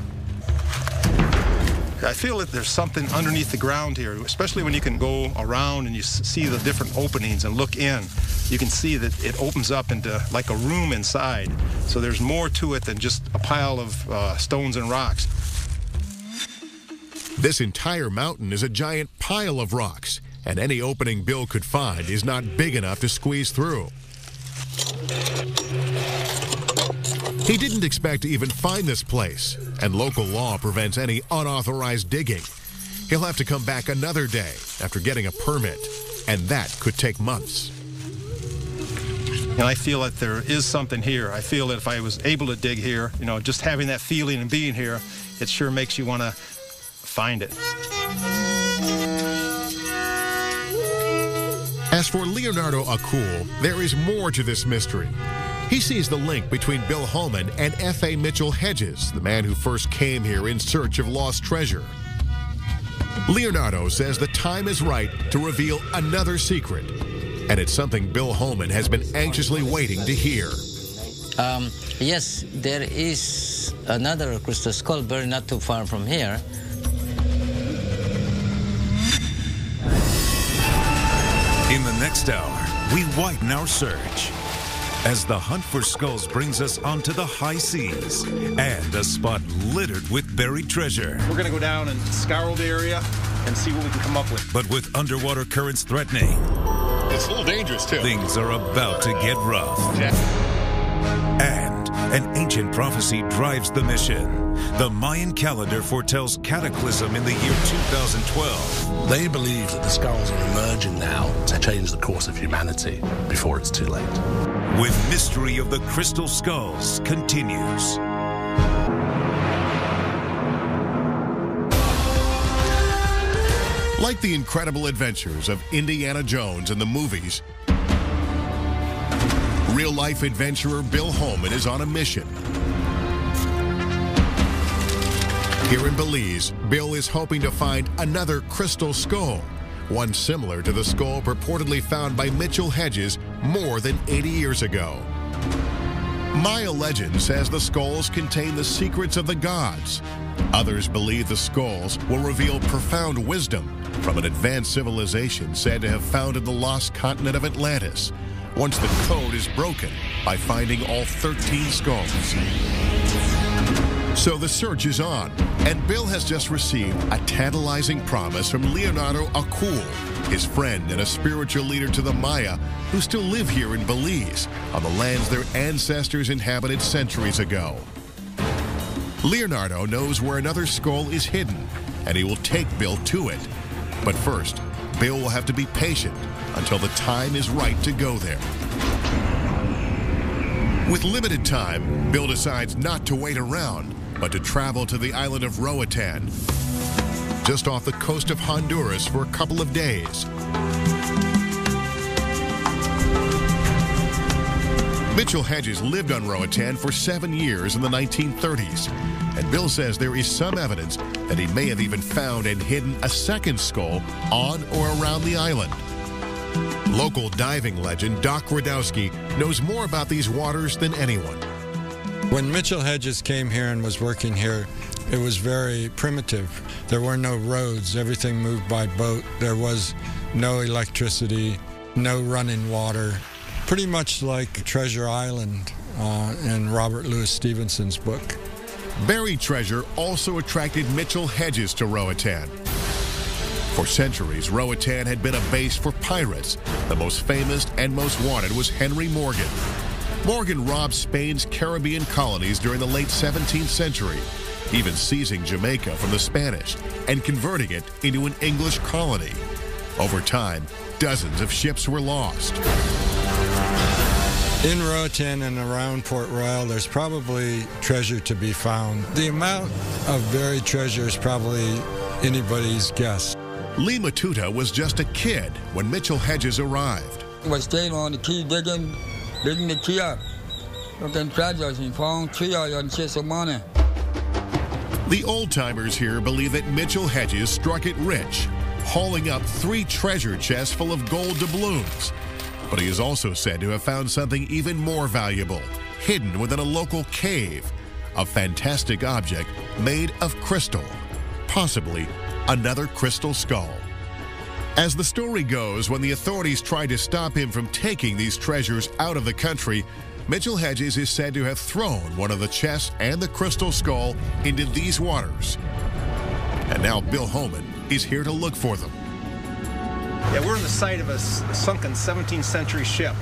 I feel that there's something underneath the ground here, especially when you can go around and you see the different openings and look in. You can see that it opens up into like a room inside. So there's more to it than just a pile of stones and rocks. This entire mountain is a giant pile of rocks, and any opening Bill could find is not big enough to squeeze through. He didn't expect to even find this place, and local law prevents any unauthorized digging. He'll have to come back another day after getting a permit, and that could take months. And I feel that there is something here. I feel that if I was able to dig here, you know, just having that feeling and being here, it sure makes you want to find it. As for Leonardo Acul, there is more to this mystery. He sees the link between Bill Holman and F.A. Mitchell Hedges, the man who first came here in search of lost treasure. Leonardo says the time is right to reveal another secret, and it's something Bill Holman has been anxiously waiting to hear. Yes, there is another crystal skull buried not too far from here. In the next hour, we widen our search as the hunt for skulls brings us onto the high seas and a spot littered with buried treasure. We're going to go down and scour the area and see what we can come up with. But with underwater currents threatening, it's a little dangerous too. Things are about to get rough. And an ancient prophecy drives the mission. The Mayan calendar foretells cataclysm in the year 2012. They believe that the skulls are emerging now to change the course of humanity before it's too late. When Mystery of the Crystal Skulls continues. Like the incredible adventures of Indiana Jones in the movies, real-life adventurer Bill Holman is on a mission. Here in Belize, Bill is hoping to find another crystal skull, one similar to the skull purportedly found by Mitchell Hedges more than 80 years ago. Maya legend says the skulls contain the secrets of the gods. Others believe the skulls will reveal profound wisdom from an advanced civilization said to have founded the lost continent of Atlantis, once the code is broken by finding all 13 skulls. So the search is on, and Bill has just received a tantalizing promise from Leonardo Acul, his friend and a spiritual leader to the Maya who still live here in Belize, on the lands their ancestors inhabited centuries ago. Leonardo knows where another skull is hidden, and he will take Bill to it. But first, Bill will have to be patient until the time is right to go there. With limited time, Bill decides not to wait around, but to travel to the island of Roatan, just off the coast of Honduras for a couple of days. Mitchell Hedges lived on Roatan for 7 years in the 1930s, and Bill says there is some evidence that he may have even found and hidden a second skull on or around the island. Local diving legend Doc Radowski knows more about these waters than anyone. When Mitchell Hedges came here and was working here, it was very primitive. There were no roads. Everything moved by boat. There was no electricity, no running water. Pretty much like Treasure Island in Robert Louis Stevenson's book. Buried treasure also attracted Mitchell Hedges to Roatan. For centuries, Roatan had been a base for pirates. The most famous and most wanted was Henry Morgan. Morgan robbed Spain's Caribbean colonies during the late 17th century, even seizing Jamaica from the Spanish and converting it into an English colony. Over time, dozens of ships were lost. In Roatan and around Port Royal, there's probably treasure to be found. The amount of buried treasure is probably anybody's guess. Lee Matuta was just a kid when Mitchell Hedges arrived. I was staying on the key, digging the key up. Looking treasures and found 3 and chase of money. The old-timers here believe that Mitchell Hedges struck it rich, hauling up 3 treasure chests full of gold doubloons. But he is also said to have found something even more valuable, hidden within a local cave, a fantastic object made of crystal, possibly another crystal skull. As the story goes, when the authorities tried to stop him from taking these treasures out of the country, Mitchell Hedges is said to have thrown one of the chests and the crystal skull into these waters. And now Bill Holman is here to look for them. Yeah, we're in the site of a sunken 17th century ship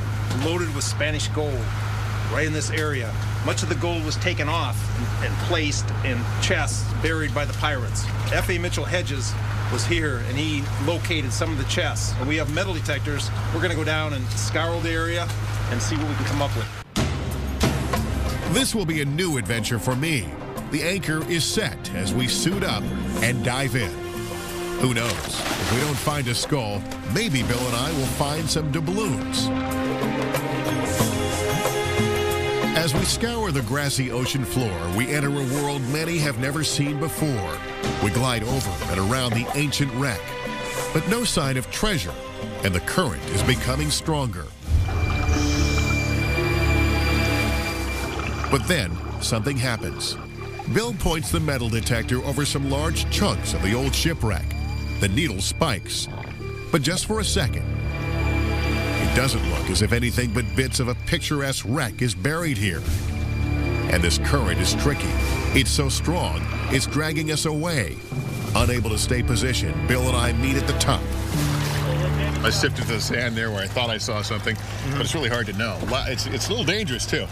loaded with Spanish gold. right in this area. Much of the gold was taken off and placed in chests buried by the pirates. F.A. Mitchell Hedges was here, and he located some of the chests. And we have metal detectors. We're going to go down and scour the area and see what we can come up with. This will be a new adventure for me. The anchor is set as we suit up and dive in. Who knows? If we don't find a skull, maybe Bill and I will find some doubloons. As we scour the grassy ocean floor, we enter a world many have never seen before. We glide over and around the ancient wreck, but no sign of treasure, and the current is becoming stronger. But then, something happens. Bill points the metal detector over some large chunks of the old shipwreck. The needle spikes, but just for a second. It doesn't look as if anything but bits of a picturesque wreck is buried here. And this current is tricky. It's so strong, it's dragging us away. Unable to stay positioned, Bill and I meet at the top. I sifted the sand there where I thought I saw something, but it's really hard to know. It's a little dangerous, too.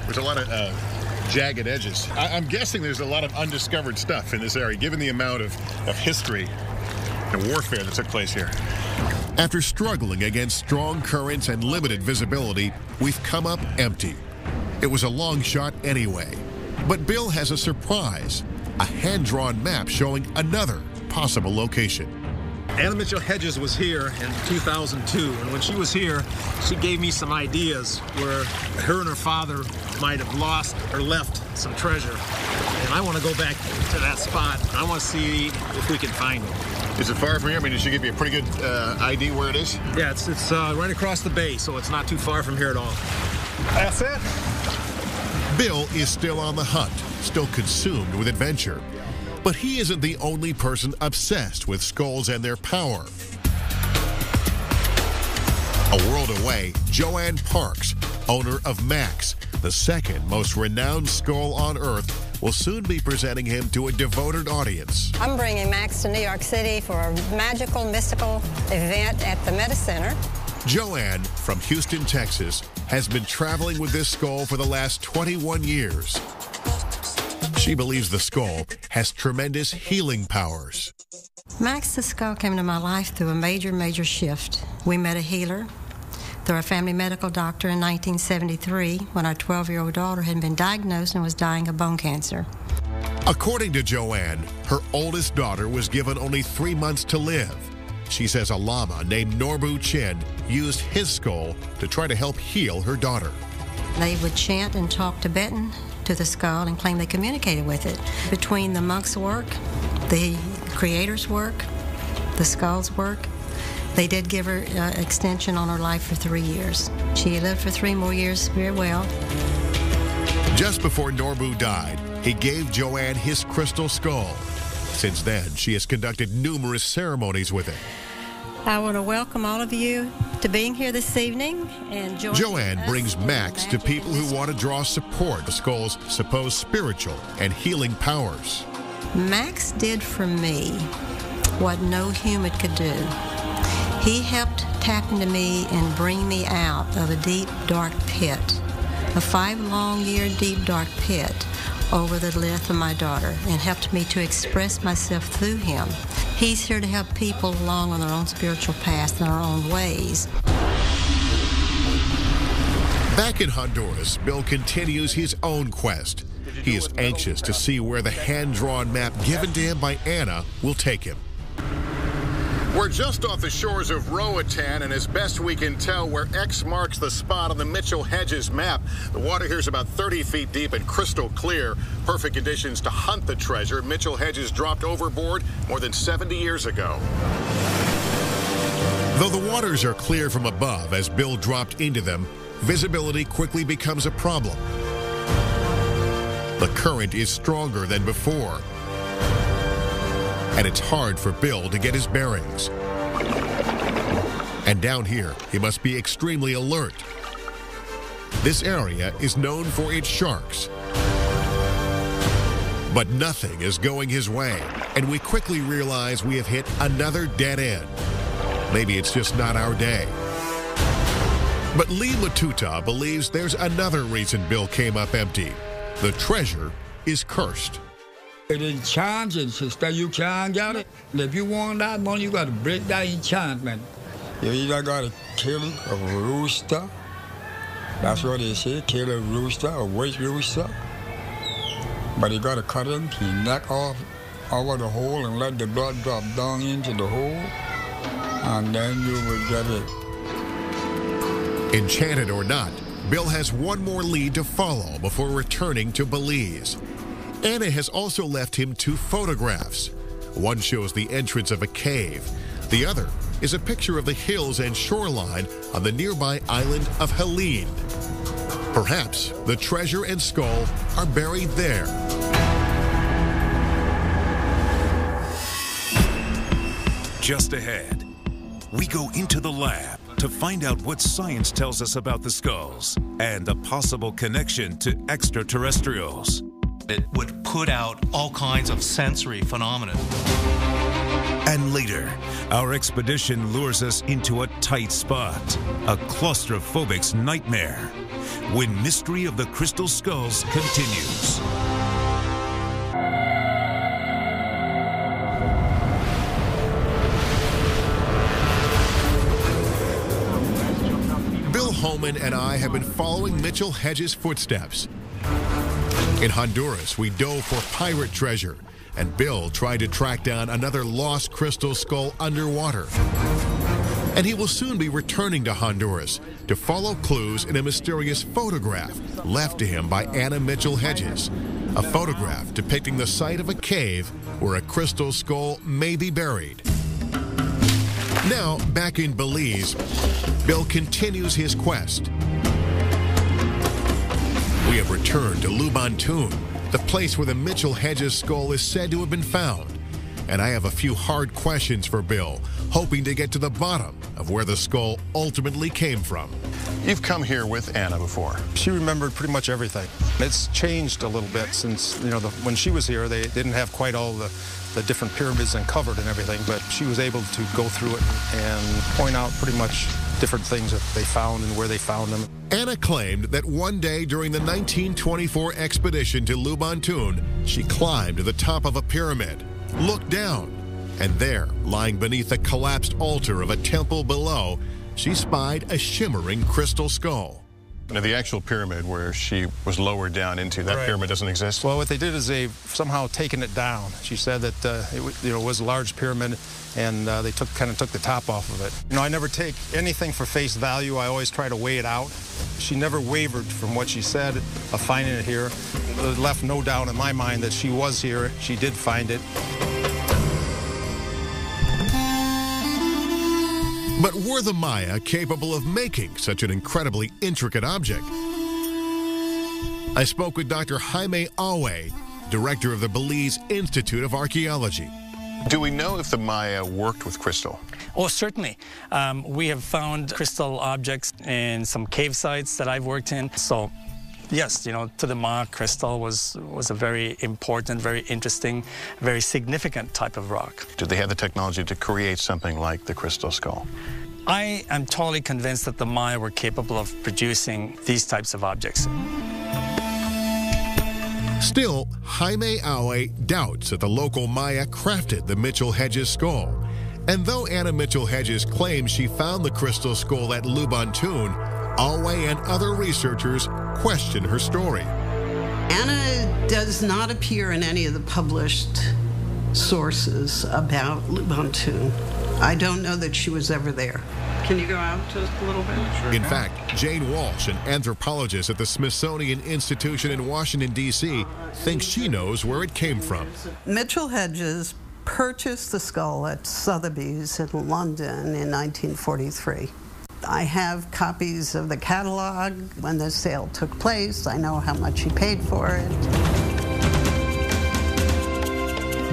There's a lot of jagged edges. I'm guessing there's a lot of undiscovered stuff in this area, given the amount of history and warfare that took place here. After struggling against strong currents and limited visibility, we've come up empty. It was a long shot anyway. But Bill has a surprise, a hand-drawn map showing another possible location. Anna Mitchell Hedges was here in 2002, and when she was here, she gave me some ideas where her and her father might have lost or left some treasure. And I want to go back to that spot. I want to see if we can find it. Is it far from here? I mean, did she give you a pretty good ID where it is? Yeah, it's right across the bay, so it's not too far from here at all. That's it. Bill is still on the hunt, still consumed with adventure. But he isn't the only person obsessed with skulls and their power. A world away, Joanne Parks, owner of Max, the second most renowned skull on Earth, will soon be presenting him to a devoted audience. I'm bringing Max to New York City for a magical, mystical event at the Meta Center. Joanne, from Houston, Texas, has been traveling with this skull for the last 21 years. She believes the skull has tremendous healing powers. Max the skull came into my life through a major shift. We met a healer through our family medical doctor in 1973 when our 12-year-old daughter had been diagnosed and was dying of bone cancer. According to Joanne, her oldest daughter was given only 3 months to live. She says a lama named Norbu Chin used his skull to try to help heal her daughter. They would chant and talk Tibetan to the skull and claim they communicated with it. Between the monk's work, the creator's work, the skull's work, they did give her extension on her life for 3 years. She lived for 3 more years very well. Just before Norbu died, he gave Joanne his crystal skull. Since then, she has conducted numerous ceremonies with it. I want to welcome all of you to being here this evening and Joanne brings Max to people who want to draw support the skull's supposed spiritual and healing powers. Max did for me what no human could do. He helped tap into me and bring me out of a deep, dark pit, a 5-long-year deep, dark pit over the death of my daughter, and helped me to express myself through him. He's here to help people along on their own spiritual path and their own ways. Back in Honduras, Bill continues his own quest. He is anxious to see where the hand-drawn map given to him by Anna will take him. We're just off the shores of Roatan, and as best we can tell, where X marks the spot on the Mitchell Hedges map. The water here is about 30 feet deep and crystal clear. Perfect conditions to hunt the treasure Mitchell Hedges dropped overboard more than 70 years ago. Though the waters are clear from above as Bill dropped into them, visibility quickly becomes a problem. The current is stronger than before, and it's hard for Bill to get his bearings. And down here, he must be extremely alert. This area is known for its sharks. But nothing is going his way, and we quickly realize we have hit another dead end. Maybe it's just not our day. But Lee Matuta believes there's another reason Bill came up empty. The treasure is cursed. It enchanted, sister. You can't get it. If you want that money, you got to break that enchantment. You either got to kill a rooster. That's what they say, kill a rooster, a white rooster. But you got to cut him, he neck off over the hole and let the blood drop down into the hole. And then you will get it. Enchanted or not, Bill has one more lead to follow before returning to Belize. Anna has also left him 2 photographs. One shows the entrance of a cave. The other is a picture of the hills and shoreline on the nearby island of Helene. Perhaps the treasure and skull are buried there. Just ahead, we go into the lab to find out what science tells us about the skulls and a possible connection to extraterrestrials. It would put out all kinds of sensory phenomena. And later, our expedition lures us into a tight spot, a claustrophobic's nightmare, when Mystery of the Crystal Skulls continues. Bill Holman and I have been following Mitchell Hedges' footsteps. In Honduras, we dove for pirate treasure, and Bill tried to track down another lost crystal skull underwater. And he will soon be returning to Honduras to follow clues in a mysterious photograph left to him by Anna Mitchell Hedges, a photograph depicting the site of a cave where a crystal skull may be buried. Now, back in Belize, Bill continues his quest. We have returned to Lubantoon, the place where the Mitchell Hedges skull is said to have been found. And I have a few hard questions for Bill, hoping to get to the bottom of where the skull ultimately came from. You've come here with Anna before. She remembered pretty much everything. It's changed a little bit since, you know, when she was here, they didn't have quite all the different pyramids uncovered and everything, but she was able to go through it and point out pretty much different things that they found and where they found them. Anna claimed that one day during the 1924 expedition to Lubantoon, she climbed to the top of a pyramid, looked down, and there, lying beneath the collapsed altar of a temple below, she spied a shimmering crystal skull. Now, the actual pyramid where she was lowered down into, that pyramid doesn't exist? Well, what they did is they've somehow taken it down. She said that it was a large pyramid, and they kind of took the top off of it. You know, I never take anything for face value. I always try to weigh it out. She never wavered from what she said of finding it here. It left no doubt in my mind that she was here. She did find it. But were the Maya capable of making such an incredibly intricate object? I spoke with Dr. Jaime Awe, director of the Belize Institute of Archaeology. Do we know if the Maya worked with crystal? Oh, certainly. We have found crystal objects in some cave sites that I've worked in. So, yes, you know, to the Maya, crystal was a very important, very interesting, very significant type of rock. Did they have the technology to create something like the crystal skull? I am totally convinced that the Maya were capable of producing these types of objects. Still, Jaime Awe doubts that the local Maya crafted the Mitchell Hedges skull. And though Anna Mitchell Hedges claims she found the crystal skull at Lubantoon, Awe and other researchers question her story. Anna does not appear in any of the published sources about Lubantoon. I don't know that she was ever there. Can you go out just a little bit? Sure. In fact, Jane Walsh, an anthropologist at the Smithsonian Institution in Washington, D.C., thinks she knows where it came from. Mitchell Hedges purchased the skull at Sotheby's in London in 1943. I have copies of the catalog when the sale took place. I know how much he paid for it.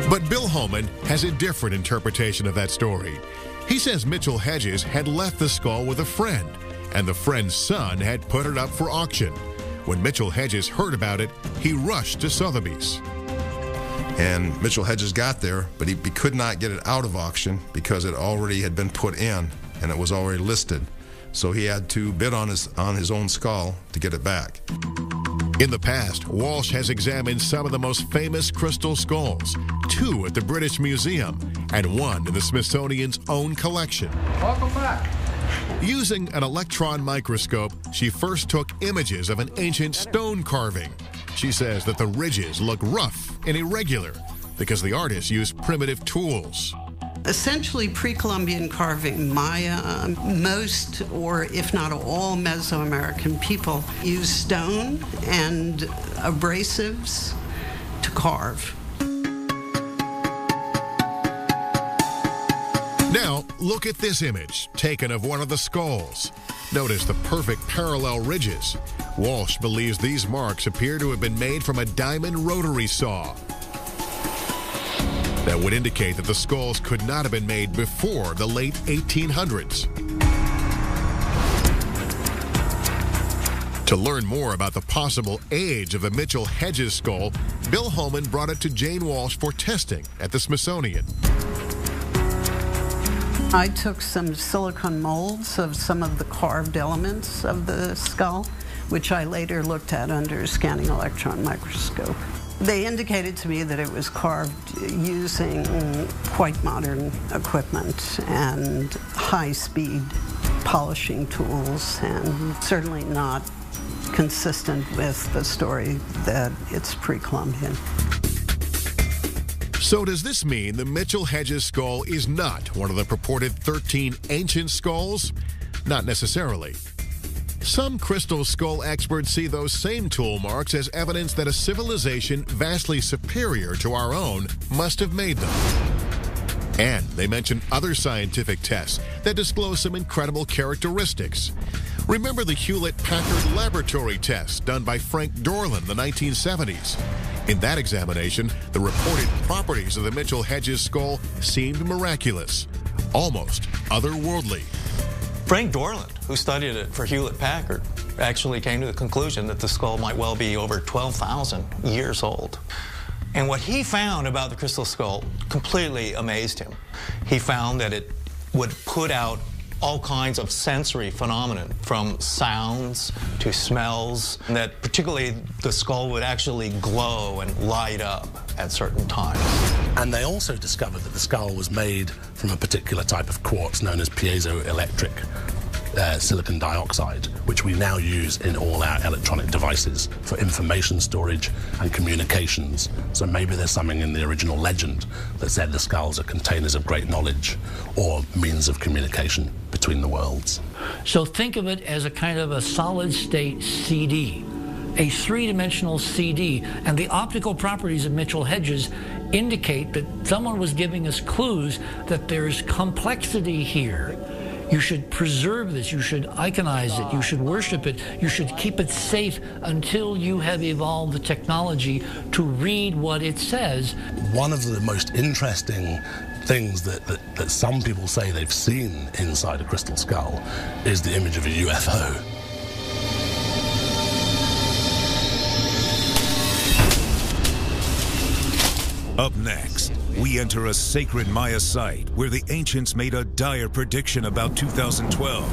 But Bill Holman has a different interpretation of that story. He says Mitchell Hedges had left the skull with a friend, and the friend's son had put it up for auction. When Mitchell Hedges heard about it, he rushed to Sotheby's. And Mitchell Hedges got there, but he could not get it out of auction because it already had been put in and it was already listed. so he had to bid on his own skull to get it back. In the past, Walsh has examined some of the most famous crystal skulls, 2 at the British Museum and 1 in the Smithsonian's own collection. Welcome back. Using an electron microscope, she first took images of an ancient stone carving. She says that the ridges look rough and irregular because the artist used primitive tools. Essentially, pre-Columbian carving, Maya, most or if not all Mesoamerican people use stone and abrasives to carve. Now, look at this image taken of one of the skulls. Notice the perfect parallel ridges. Walsh believes these marks appear to have been made from a diamond rotary saw. That would indicate that the skulls could not have been made before the late 1800s. To learn more about the possible age of the Mitchell-Hedges skull, Bill Holman brought it to Jane Walsh for testing at the Smithsonian. I took some silicone molds of some of the carved elements of the skull, which I later looked at under a scanning electron microscope. They indicated to me that it was carved using quite modern equipment and high-speed polishing tools, and certainly not consistent with the story that it's pre-Columbian. So does this mean the Mitchell-Hedges skull is not one of the purported 13 ancient skulls? Not necessarily. Some crystal skull experts see those same tool marks as evidence that a civilization vastly superior to our own must have made them. And they mention other scientific tests that disclose some incredible characteristics. Remember the Hewlett-Packard laboratory test done by Frank Dorland in the 1970s? In that examination, the reported properties of the Mitchell-Hedges skull seemed miraculous, almost otherworldly. Frank Dorland, who studied it for Hewlett-Packard, actually came to the conclusion that the skull might well be over 12,000 years old. And what he found about the crystal skull completely amazed him. He found that it would put out all kinds of sensory phenomena, from sounds to smells, and that particularly the skull would actually glow and light up at certain times. And they also discovered that the skull was made from a particular type of quartz known as piezoelectric silicon dioxide, which we now use in all our electronic devices for information storage and communications. So maybe there's something in the original legend that said the skulls are containers of great knowledge or means of communication between the worlds. So think of it as a kind of a solid-state CD, a three-dimensional CD, and the optical properties of Mitchell-Hedges indicate that someone was giving us clues that there's complexity here. You should preserve this, you should iconize it, you should worship it, you should keep it safe until you have evolved the technology to read what it says. One of the most interesting things that some people say they've seen inside a crystal skull is the image of a UFO. Up next, we enter a sacred Maya site where the ancients made a dire prediction about 2012.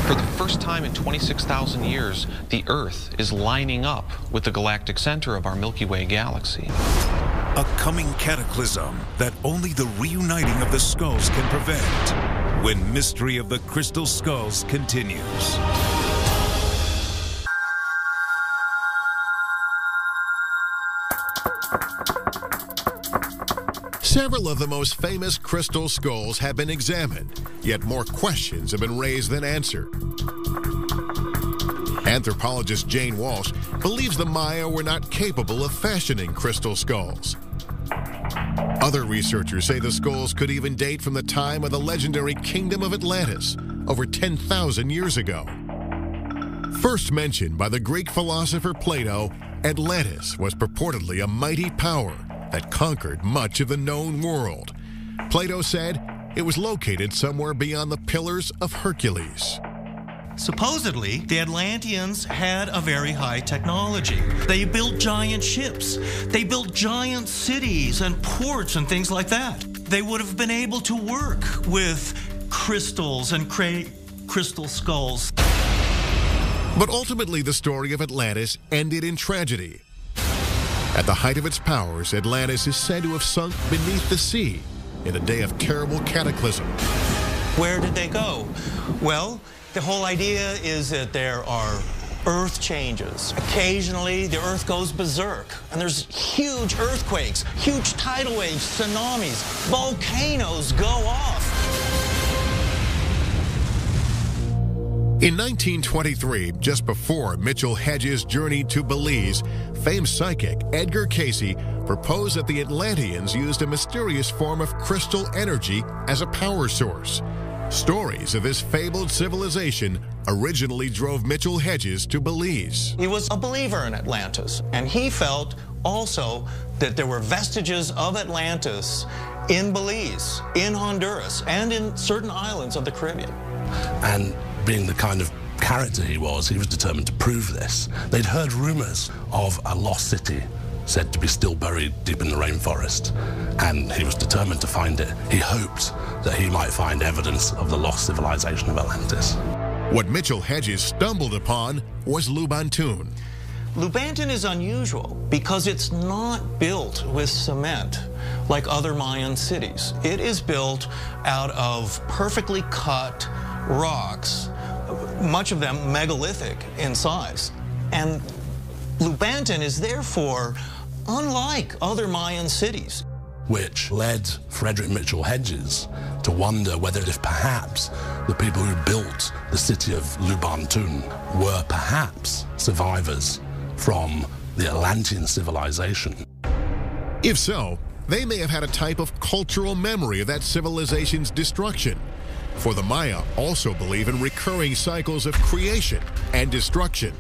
For the first time in 26,000 years, the Earth is lining up with the galactic center of our Milky Way galaxy. A coming cataclysm that only the reuniting of the skulls can prevent, when Mystery of the Crystal Skulls continues. Several of the most famous crystal skulls have been examined, yet more questions have been raised than answered. Anthropologist Jane Walsh believes the Maya were not capable of fashioning crystal skulls. Other researchers say the skulls could even date from the time of the legendary Kingdom of Atlantis, over 10,000 years ago. First mentioned by the Greek philosopher Plato, Atlantis was purportedly a mighty power that conquered much of the known world. Plato said it was located somewhere beyond the Pillars of Hercules. Supposedly, the Atlanteans had a very high technology. They built giant ships. They built giant cities and ports and things like that. They would have been able to work with crystals and create crystal skulls. But ultimately, the story of Atlantis ended in tragedy. At the height of its powers, Atlantis is said to have sunk beneath the sea in a day of terrible cataclysm. Where did they go? Well, the whole idea is that there are earth changes. Occasionally, the earth goes berserk, and there's huge earthquakes, huge tidal waves, tsunamis, volcanoes go off. In 1923, just before Mitchell Hedges journeyed to Belize, famed psychic Edgar Cayce proposed that the Atlanteans used a mysterious form of crystal energy as a power source. Stories of this fabled civilization originally drove Mitchell Hedges to Belize. He was a believer in Atlantis, and he felt also that there were vestiges of Atlantis in Belize, in Honduras, and in certain islands of the Caribbean. And being the kind of character he was determined to prove this. They'd heard rumors of a lost city said to be still buried deep in the rainforest, and he was determined to find it. He hoped that he might find evidence of the lost civilization of Atlantis. What Mitchell Hedges stumbled upon was Lubantun. Lubantun is unusual because it's not built with cement like other Mayan cities. It is built out of perfectly cut rocks, much of them megalithic in size. And Lubantun is therefore unlike other Mayan cities. Which led Frederick Mitchell Hedges to wonder whether if perhaps the people who built the city of Lubantun were perhaps survivors from the Atlantean civilization. If so, they may have had a type of cultural memory of that civilization's destruction. For the Maya also believe in recurring cycles of creation and destruction,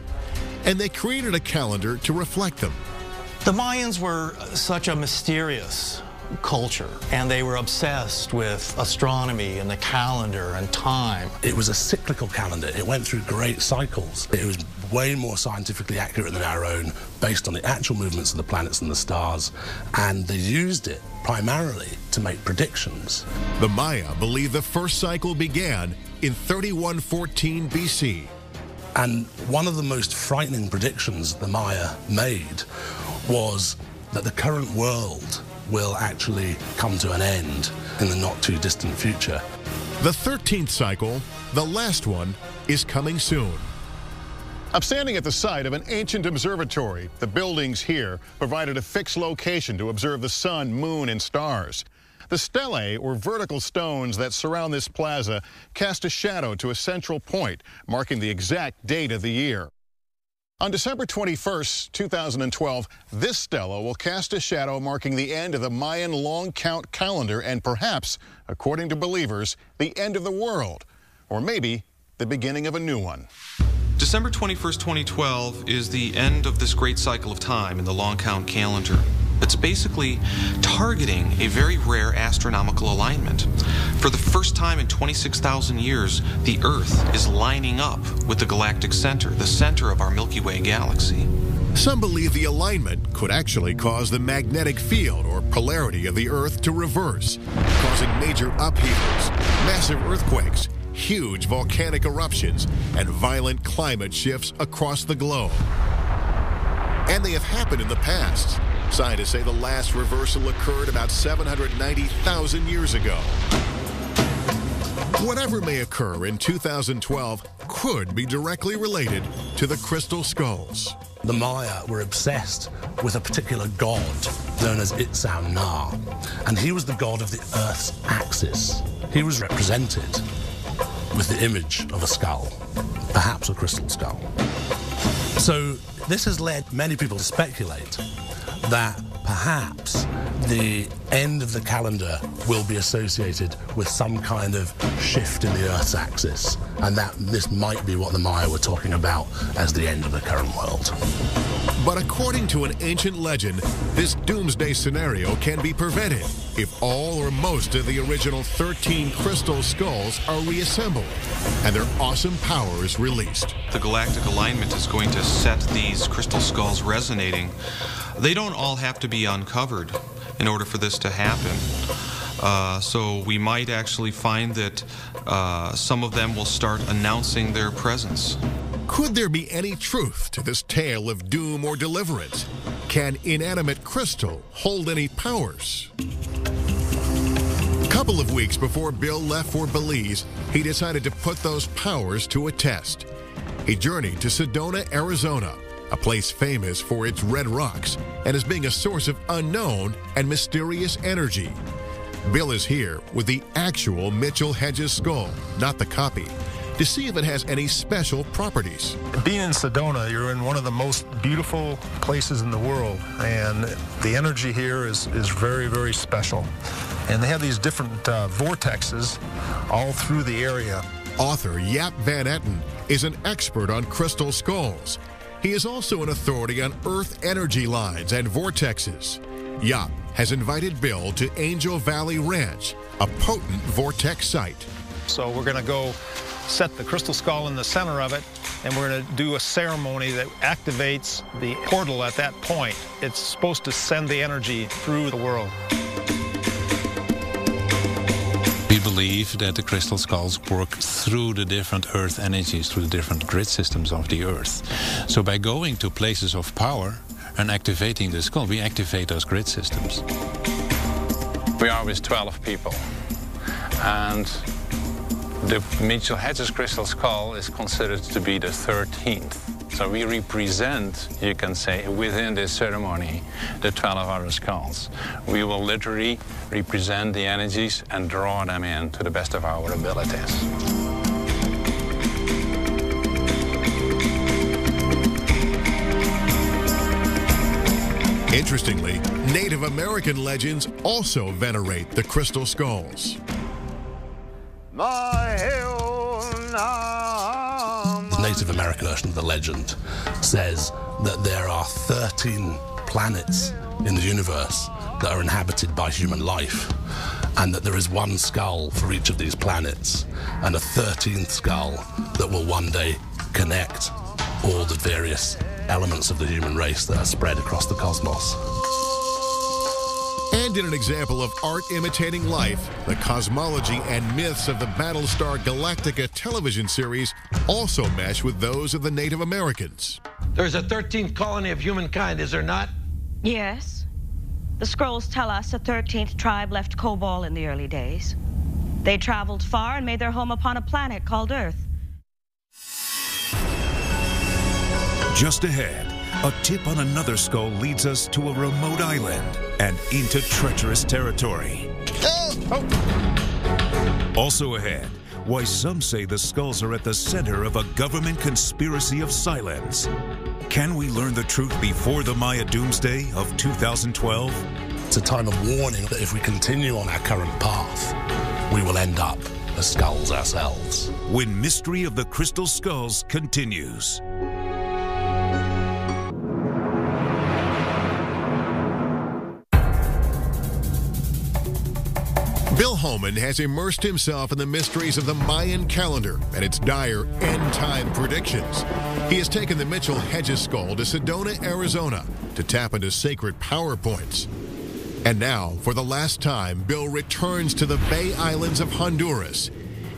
and they created a calendar to reflect them. The Mayans were such a mysterious culture, and they were obsessed with astronomy and the calendar and time. It was a cyclical calendar. It went through great cycles. It was way more scientifically accurate than our own, based on the actual movements of the planets and the stars, and they used it primarily to make predictions. The Maya believe the first cycle began in 3114 BC. And one of the most frightening predictions the Maya made was that the current world will actually come to an end in the not too distant future. The 13th cycle, the last one, is coming soon. I'm standing at the site of an ancient observatory. The buildings here provided a fixed location to observe the sun, moon, and stars. The stelae, or vertical stones that surround this plaza, cast a shadow to a central point, marking the exact date of the year. On December 21st, 2012, this stela will cast a shadow marking the end of the Mayan long count calendar and perhaps, according to believers, the end of the world, or maybe the beginning of a new one. December 21st, 2012 is the end of this great cycle of time in the long count calendar. It's basically targeting a very rare astronomical alignment. For the first time in 26,000 years, the Earth is lining up with the galactic center, the center of our Milky Way galaxy. Some believe the alignment could actually cause the magnetic field or polarity of the Earth to reverse, causing major upheavals, massive earthquakes, huge volcanic eruptions, and violent climate shifts across the globe. And they have happened in the past. Scientists say the last reversal occurred about 790,000 years ago. Whatever may occur in 2012 could be directly related to the crystal skulls. The Maya were obsessed with a particular god known as Itzau Na, and he was the god of the Earth's axis. He was represented with the image of a skull, perhaps a crystal skull. So this has led many people to speculate that perhaps the end of the calendar will be associated with some kind of shift in the Earth's axis, and that this might be what the Maya were talking about as the end of the current world. But according to an ancient legend, this doomsday scenario can be prevented if all or most of the original 13 crystal skulls are reassembled and their awesome powers released. The galactic alignment is going to set these crystal skulls resonating. They don't all have to be uncovered in order for this to happen. So we might actually find that some of them will start announcing their presence. Could there be any truth to this tale of doom or deliverance? Can inanimate crystal hold any powers? A couple of weeks before Bill left for Belize, he decided to put those powers to a test. He journeyed to Sedona, Arizona, a place famous for its red rocks and as being a source of unknown and mysterious energy. Bill is here with the actual Mitchell Hedges skull, not the copy, to see if it has any special properties. Being in Sedona, you're in one of the most beautiful places in the world, and the energy here is very, very special. And they have these different vortexes all through the area. Author Jaap Van Etten is an expert on crystal skulls. He is also an authority on earth energy lines and vortexes. Jaap has invited Bill to Angel Valley Ranch, a potent vortex site. So we're going to go set the crystal skull in the center of it, and we're going to do a ceremony that activates the portal at that point. It's supposed to send the energy through the world. We believe that the crystal skulls work through the different earth energies, through the different grid systems of the earth. So by going to places of power and activating the skull, we activate those grid systems. We are with 12 people, and the Mitchell Hedges crystal skull is considered to be the 13th. So we represent, you can say, within this ceremony, the 12 other skulls. We will literally represent the energies and draw them in to the best of our abilities. Interestingly, Native American legends also venerate the crystal skulls. The Native American version of the legend says that there are 13 planets in the universe that are inhabited by human life, and that there is one skull for each of these planets, and a 13th skull that will one day connect all the various elements of the human race that are spread across the cosmos. And in an example of art imitating life, the cosmology and myths of the Battlestar Galactica television series also mesh with those of the Native Americans. There's a 13th colony of humankind, is there not? Yes. The scrolls tell us a 13th tribe left Cobol in the early days. They traveled far and made their home upon a planet called Earth. Just ahead, a tip on another skull leads us to a remote island and into treacherous territory. Also ahead, why some say the skulls are at the center of a government conspiracy of silence. Can we learn the truth before the Maya doomsday of 2012? It's a time of warning that if we continue on our current path, we will end up as skulls ourselves. When Mystery of the Crystal Skulls continues. Bill Holman has immersed himself in the mysteries of the Mayan calendar and its dire end-time predictions. He has taken the Mitchell Hedges skull to Sedona, Arizona, to tap into sacred power points. And now, for the last time, Bill returns to the Bay Islands of Honduras.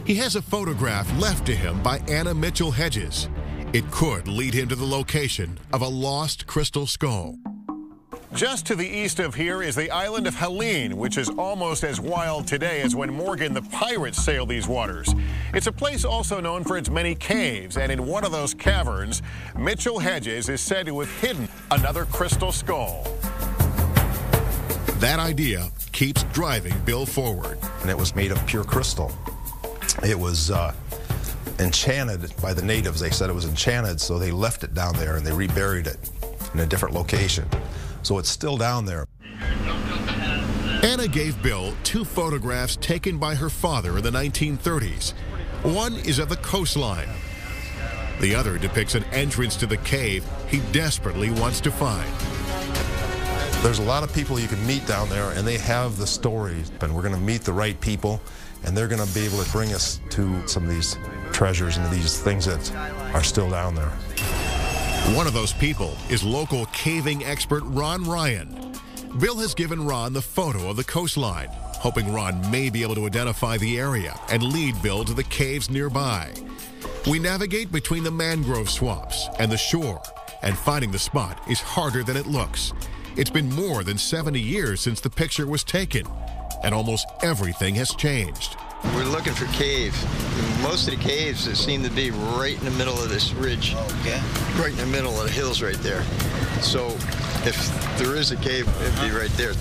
He has a photograph left to him by Anna Mitchell Hedges. It could lead him to the location of a lost crystal skull. Just to the east of here is the island of Helene, which is almost as wild today as when Morgan the pirate sailed these waters. It's a place also known for its many caves, and in one of those caverns, Mitchell Hedges is said to have hidden another crystal skull. That idea keeps driving Bill forward. And it was made of pure crystal. It was enchanted by the natives. They said it was enchanted, so they left it down there and they reburied it in a different location. So it's still down there. Anna gave Bill two photographs taken by her father in the 1930s. One is of the coastline. The other depicts an entrance to the cave he desperately wants to find. There's a lot of people you can meet down there, and they have the stories. And we're going to meet the right people, and they're going to be able to bring us to some of these treasures and these things that are still down there. One of those people is local caving expert Ron Ryan. Bill has given Ron the photo of the coastline, hoping Ron may be able to identify the area and lead Bill to the caves nearby. We navigate between the mangrove swamps and the shore, and finding the spot is harder than it looks. It's been more than 70 years since the picture was taken, and almost everything has changed. We're looking for caves. Most of the caves seem to be right in the middle of this ridge. Okay. Right in the middle of the hills right there. So if there is a cave, it'd be right there.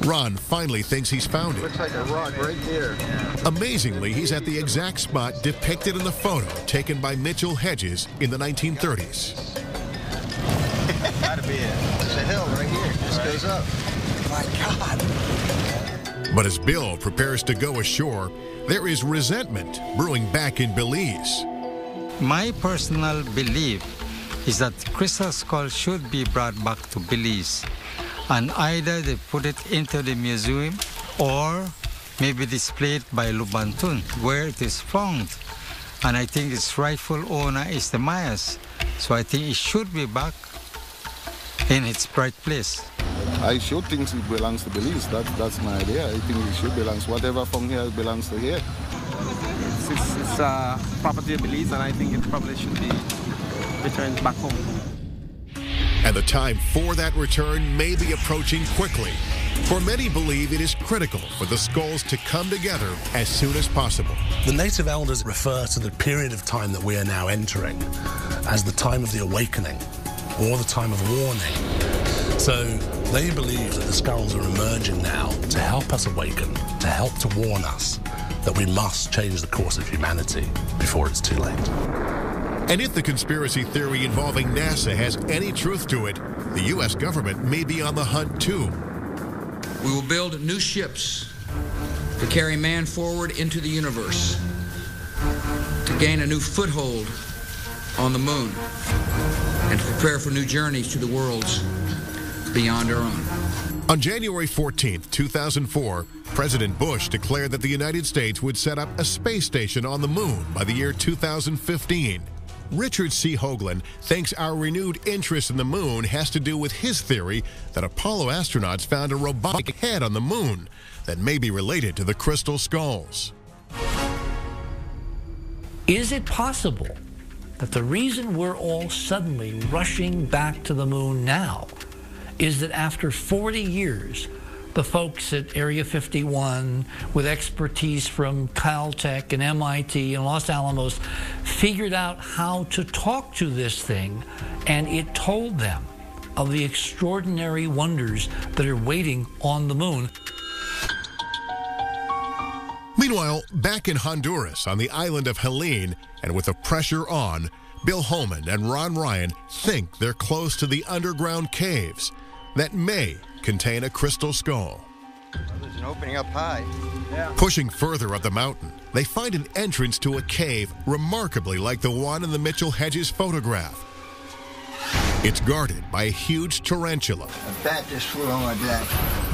Ron finally thinks he's found it. Looks like a rock right there. Amazingly, he's at the exact spot depicted in the photo taken by Mitchell Hedges in the 1930s. Gotta be it. There's a hill right here. This goes up. My God. But as Bill prepares to go ashore, there is resentment brewing back in Belize. My personal belief is that Crystal Skull should be brought back to Belize, and either they put it into the museum or maybe displayed by Lubantun, where it is found. And I think its rightful owner is the Mayas. So I think it should be back in its right place. I should think it belongs to Belize. That's my idea. I think it should belong. Whatever from here belongs to here. It's property of Belize, and I think it probably should be returned back home. And the time for that return may be approaching quickly, for many believe it is critical for the skulls to come together as soon as possible. The native elders refer to the period of time that we are now entering as the time of the awakening, or the time of warning. So they believe that the skulls are emerging now to help us awaken, to help to warn us that we must change the course of humanity before it's too late. And if the conspiracy theory involving NASA has any truth to it, the U.S. government may be on the hunt too. We will build new ships to carry man forward into the universe, to gain a new foothold on the moon, and to prepare for new journeys to the worlds beyond our own. On January 14, 2004, President Bush declared that the United States would set up a space station on the moon by the year 2015. Richard C. Hoagland thinks our renewed interest in the moon has to do with his theory that Apollo astronauts found a robotic head on the moon that may be related to the crystal skulls. Is it possible that the reason we're all suddenly rushing back to the moon now is that after 40 years, the folks at Area 51, with expertise from Caltech and MIT and Los Alamos, figured out how to talk to this thing, and it told them of the extraordinary wonders that are waiting on the moon? Meanwhile, back in Honduras, on the island of Helene, and with the pressure on, Bill Holman and Ron Ryan think they're close to the underground caves that may contain a crystal skull. There's an opening up high. Yeah. Pushing further up the mountain, they find an entrance to a cave remarkably like the one in the Mitchell Hedges photograph. It's guarded by a huge tarantula. A bat just flew on my back.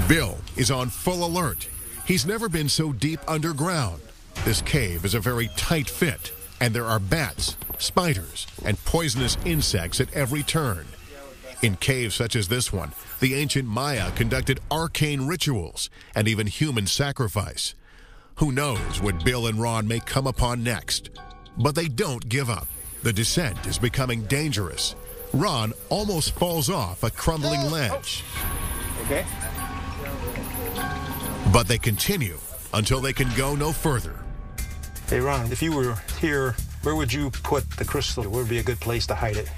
Bill is on full alert. He's never been so deep underground. This cave is a very tight fit, and there are bats, spiders, and poisonous insects at every turn. In caves such as this one, the ancient Maya conducted arcane rituals and even human sacrifice. Who knows what Bill and Ron may come upon next? But they don't give up. The descent is becoming dangerous. Ron almost falls off a crumbling ledge. Okay. But they continue until they can go no further. Hey, Ron, if you were here, where would you put the crystal? Where would be a good place to hide it?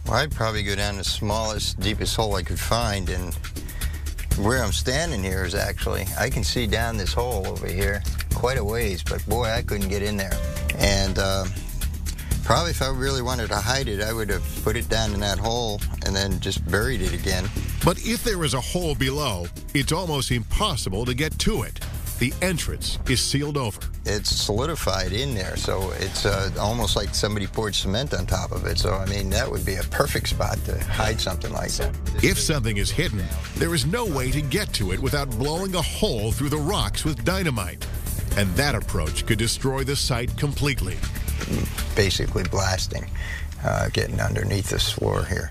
Well, I'd probably go down the smallest, deepest hole I could find, and where I'm standing here is actually, I can see down this hole over here quite a ways, but boy, I couldn't get in there. And probably if I really wanted to hide it, I would have put it down in that hole and then just buried it again. But if there is a hole below, it's almost impossible to get to it. The entrance is sealed over. It's solidified in there, so it's almost like somebody poured cement on top of it. So, I mean, that would be a perfect spot to hide something like that. If something is hidden, there is no way to get to it without blowing a hole through the rocks with dynamite. And that approach could destroy the site completely. Basically blasting, getting underneath this floor here.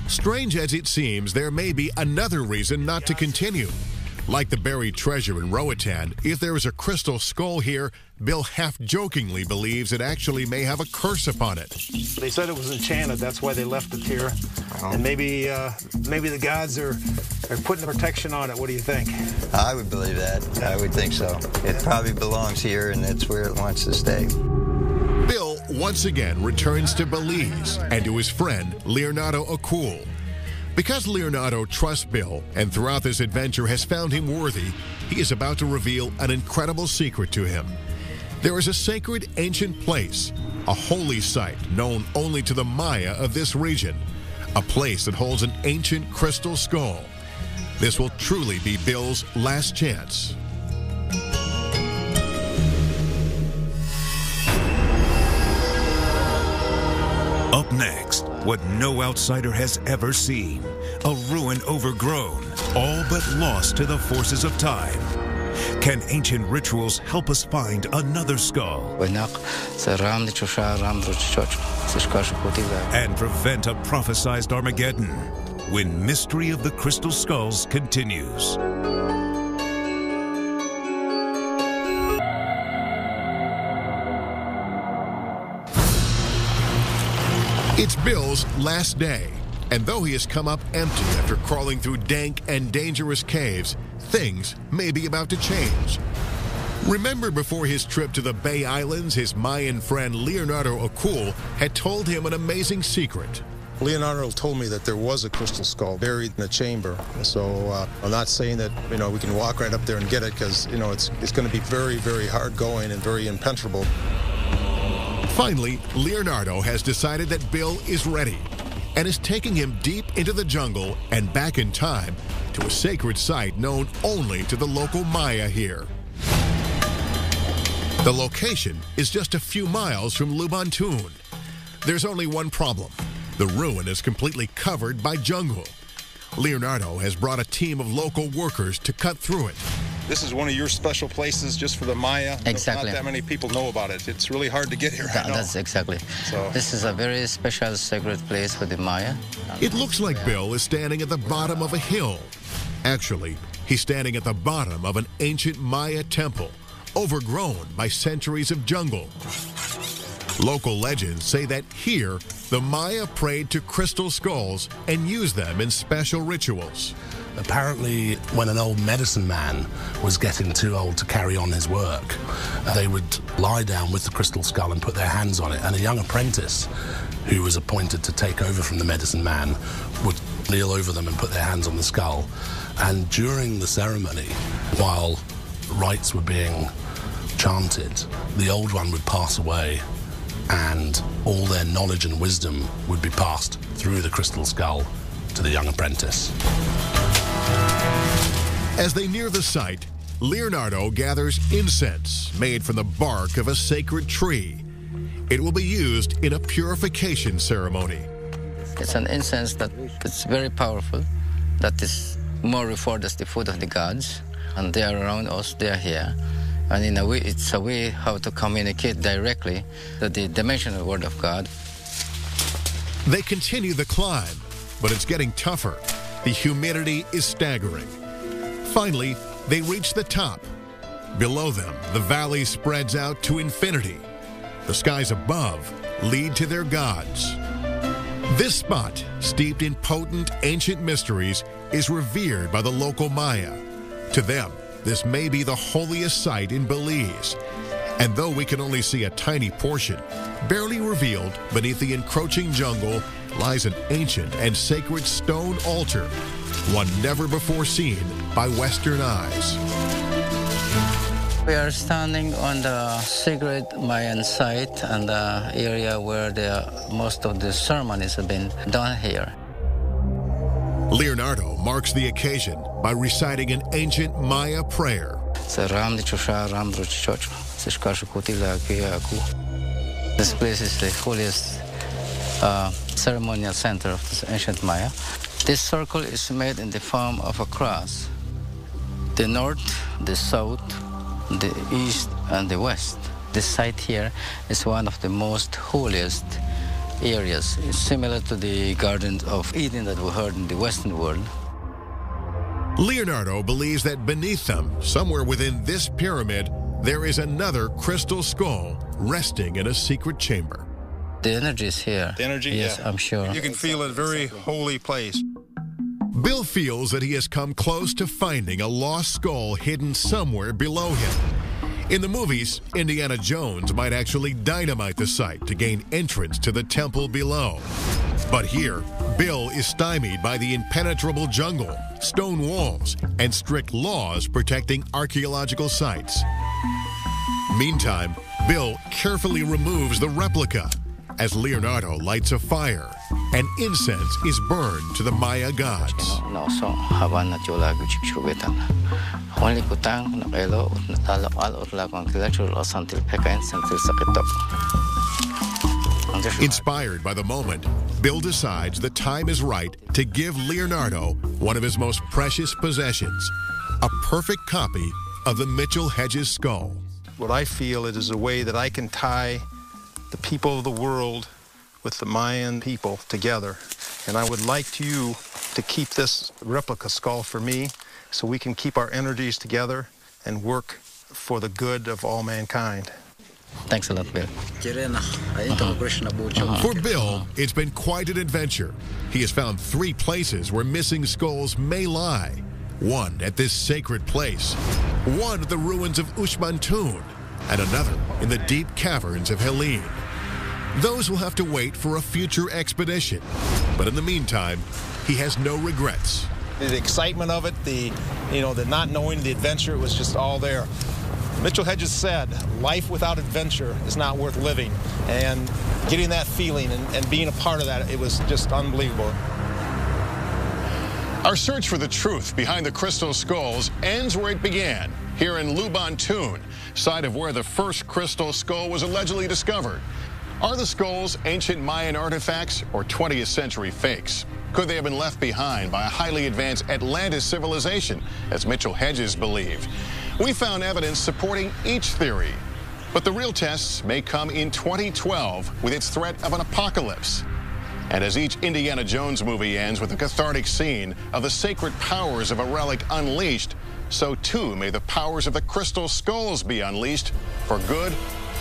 Strange as it seems, there may be another reason not to continue. Like the buried treasure in Roatan, if there is a crystal skull here, Bill half-jokingly believes it actually may have a curse upon it. They said it was enchanted. That's why they left it here. And maybe the gods are putting protection on it. What do you think? I would believe that. I would think so. It probably belongs here, and that's where it wants to stay. Bill once again returns to Belize and to his friend Leonardo Acul. Because Leonardo trusts Bill and throughout this adventure has found him worthy, he is about to reveal an incredible secret to him. There is a sacred ancient place, a holy site known only to the Maya of this region, a place that holds an ancient crystal skull. This will truly be Bill's last chance. Up next, what no outsider has ever seen. A ruin overgrown, all but lost to the forces of time. Can ancient rituals help us find another skull? And prevent a prophesized Armageddon when Mystery of the Crystal Skulls continues. It's Bill's last day, and though he has come up empty after crawling through dank and dangerous caves, things may be about to change. Remember before his trip to the Bay Islands, his Mayan friend Leonardo Acul had told him an amazing secret. Leonardo told me that there was a crystal skull buried in a chamber. So I'm not saying that, we can walk right up there and get it because, it's going to be very, very hard going and very impenetrable. Finally, Leonardo has decided that Bill is ready and is taking him deep into the jungle and back in time to a sacred site known only to the local Maya here. The location is just a few miles from Lubantun. There's only one problem. The ruin is completely covered by jungle. Leonardo has brought a team of local workers to cut through it. This is one of your special places just for the Maya. Exactly. Not that many people know about it. It's really hard to get here. That's exactly. So. This is a very special sacred place for the Maya. It looks like Bill is standing at the bottom of a hill. Actually, he's standing at the bottom of an ancient Maya temple, overgrown by centuries of jungle. Local legends say that here, the Maya prayed to crystal skulls and used them in special rituals. Apparently, when an old medicine man was getting too old to carry on his work, they would lie down with the crystal skull and put their hands on it, and a young apprentice who was appointed to take over from the medicine man would kneel over them and put their hands on the skull. And during the ceremony, while rites were being chanted, the old one would pass away and all their knowledge and wisdom would be passed through the crystal skull to the young apprentice. As they near the site, Leonardo gathers incense made from the bark of a sacred tree. It will be used in a purification ceremony. It's an incense that is very powerful, that is more revered as the food of the gods, and they are around us, they are here. And in a way, it's a way how to communicate directly to the dimensional word of God. They continue the climb, but it's getting tougher. The humidity is staggering. Finally, they reach the top. Below them, the valley spreads out to infinity. The skies above lead to their gods. This spot, steeped in potent ancient mysteries, is revered by the local Maya. To them, this may be the holiest site in Belize. And though we can only see a tiny portion, barely revealed beneath the encroaching jungle lies an ancient and sacred stone altar, one never before seen by Western eyes. We are standing on the sacred Mayan site and the area where most of the ceremonies have been done here. Leonardo marks the occasion by reciting an ancient Maya prayer. This place is the holiest ceremonial center of this ancient Maya. This circle is made in the form of a cross. The north, the south, the east, and the west. This site here is one of the most holiest areas. It's similar to the Garden of Eden that we heard in the Western world. Leonardo believes that beneath them, somewhere within this pyramid, there is another crystal skull resting in a secret chamber. The energy is here. The energy? Yes, Yeah. I'm sure. You can feel it, a very holy place. Bill feels that he has come close to finding a lost skull hidden somewhere below him. In the movies, Indiana Jones might actually dynamite the site to gain entrance to the temple below. But here, Bill is stymied by the impenetrable jungle, stone walls, and strict laws protecting archaeological sites. Meantime, Bill carefully removes the replica as Leonardo lights a fire and incense is burned to the Maya gods. Inspired by the moment, Bill decides the time is right to give Leonardo one of his most precious possessions, a perfect copy of the Mitchell-Hedges skull. What I feel it is a way that I can tie the people of the world with the Mayan people together. And I would like you to keep this replica skull for me so we can keep our energies together and work for the good of all mankind. Thanks a lot, Bill. For Bill, it's been quite an adventure. He has found 3 places where missing skulls may lie. One at this sacred place, one at the ruins of Ushmantun, and another in the deep caverns of Helene. Those will have to wait for a future expedition. But in the meantime, he has no regrets. The excitement of it, the not knowing the adventure, it was just all there. Mitchell-Hedges said, life without adventure is not worth living. And getting that feeling and being a part of that, it was just unbelievable. Our search for the truth behind the crystal skulls ends where it began, here in Lubantun, site of where the first crystal skull was allegedly discovered. Are the skulls ancient Mayan artifacts or 20th century fakes? Could they have been left behind by a highly advanced Atlantis civilization, as Mitchell-Hedges believed? We found evidence supporting each theory, but the real tests may come in 2012 with its threat of an apocalypse. And as each Indiana Jones movie ends with a cathartic scene of the sacred powers of a relic unleashed, so too may the powers of the crystal skulls be unleashed for good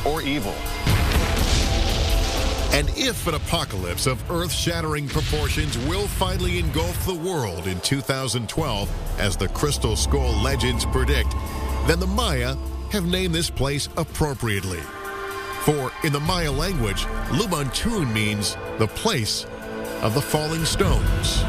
or evil. And if an apocalypse of earth-shattering proportions will finally engulf the world in 2012, as the crystal skull legends predict, then the Maya have named this place appropriately. For in the Maya language, Lubantun means the place of the falling stones.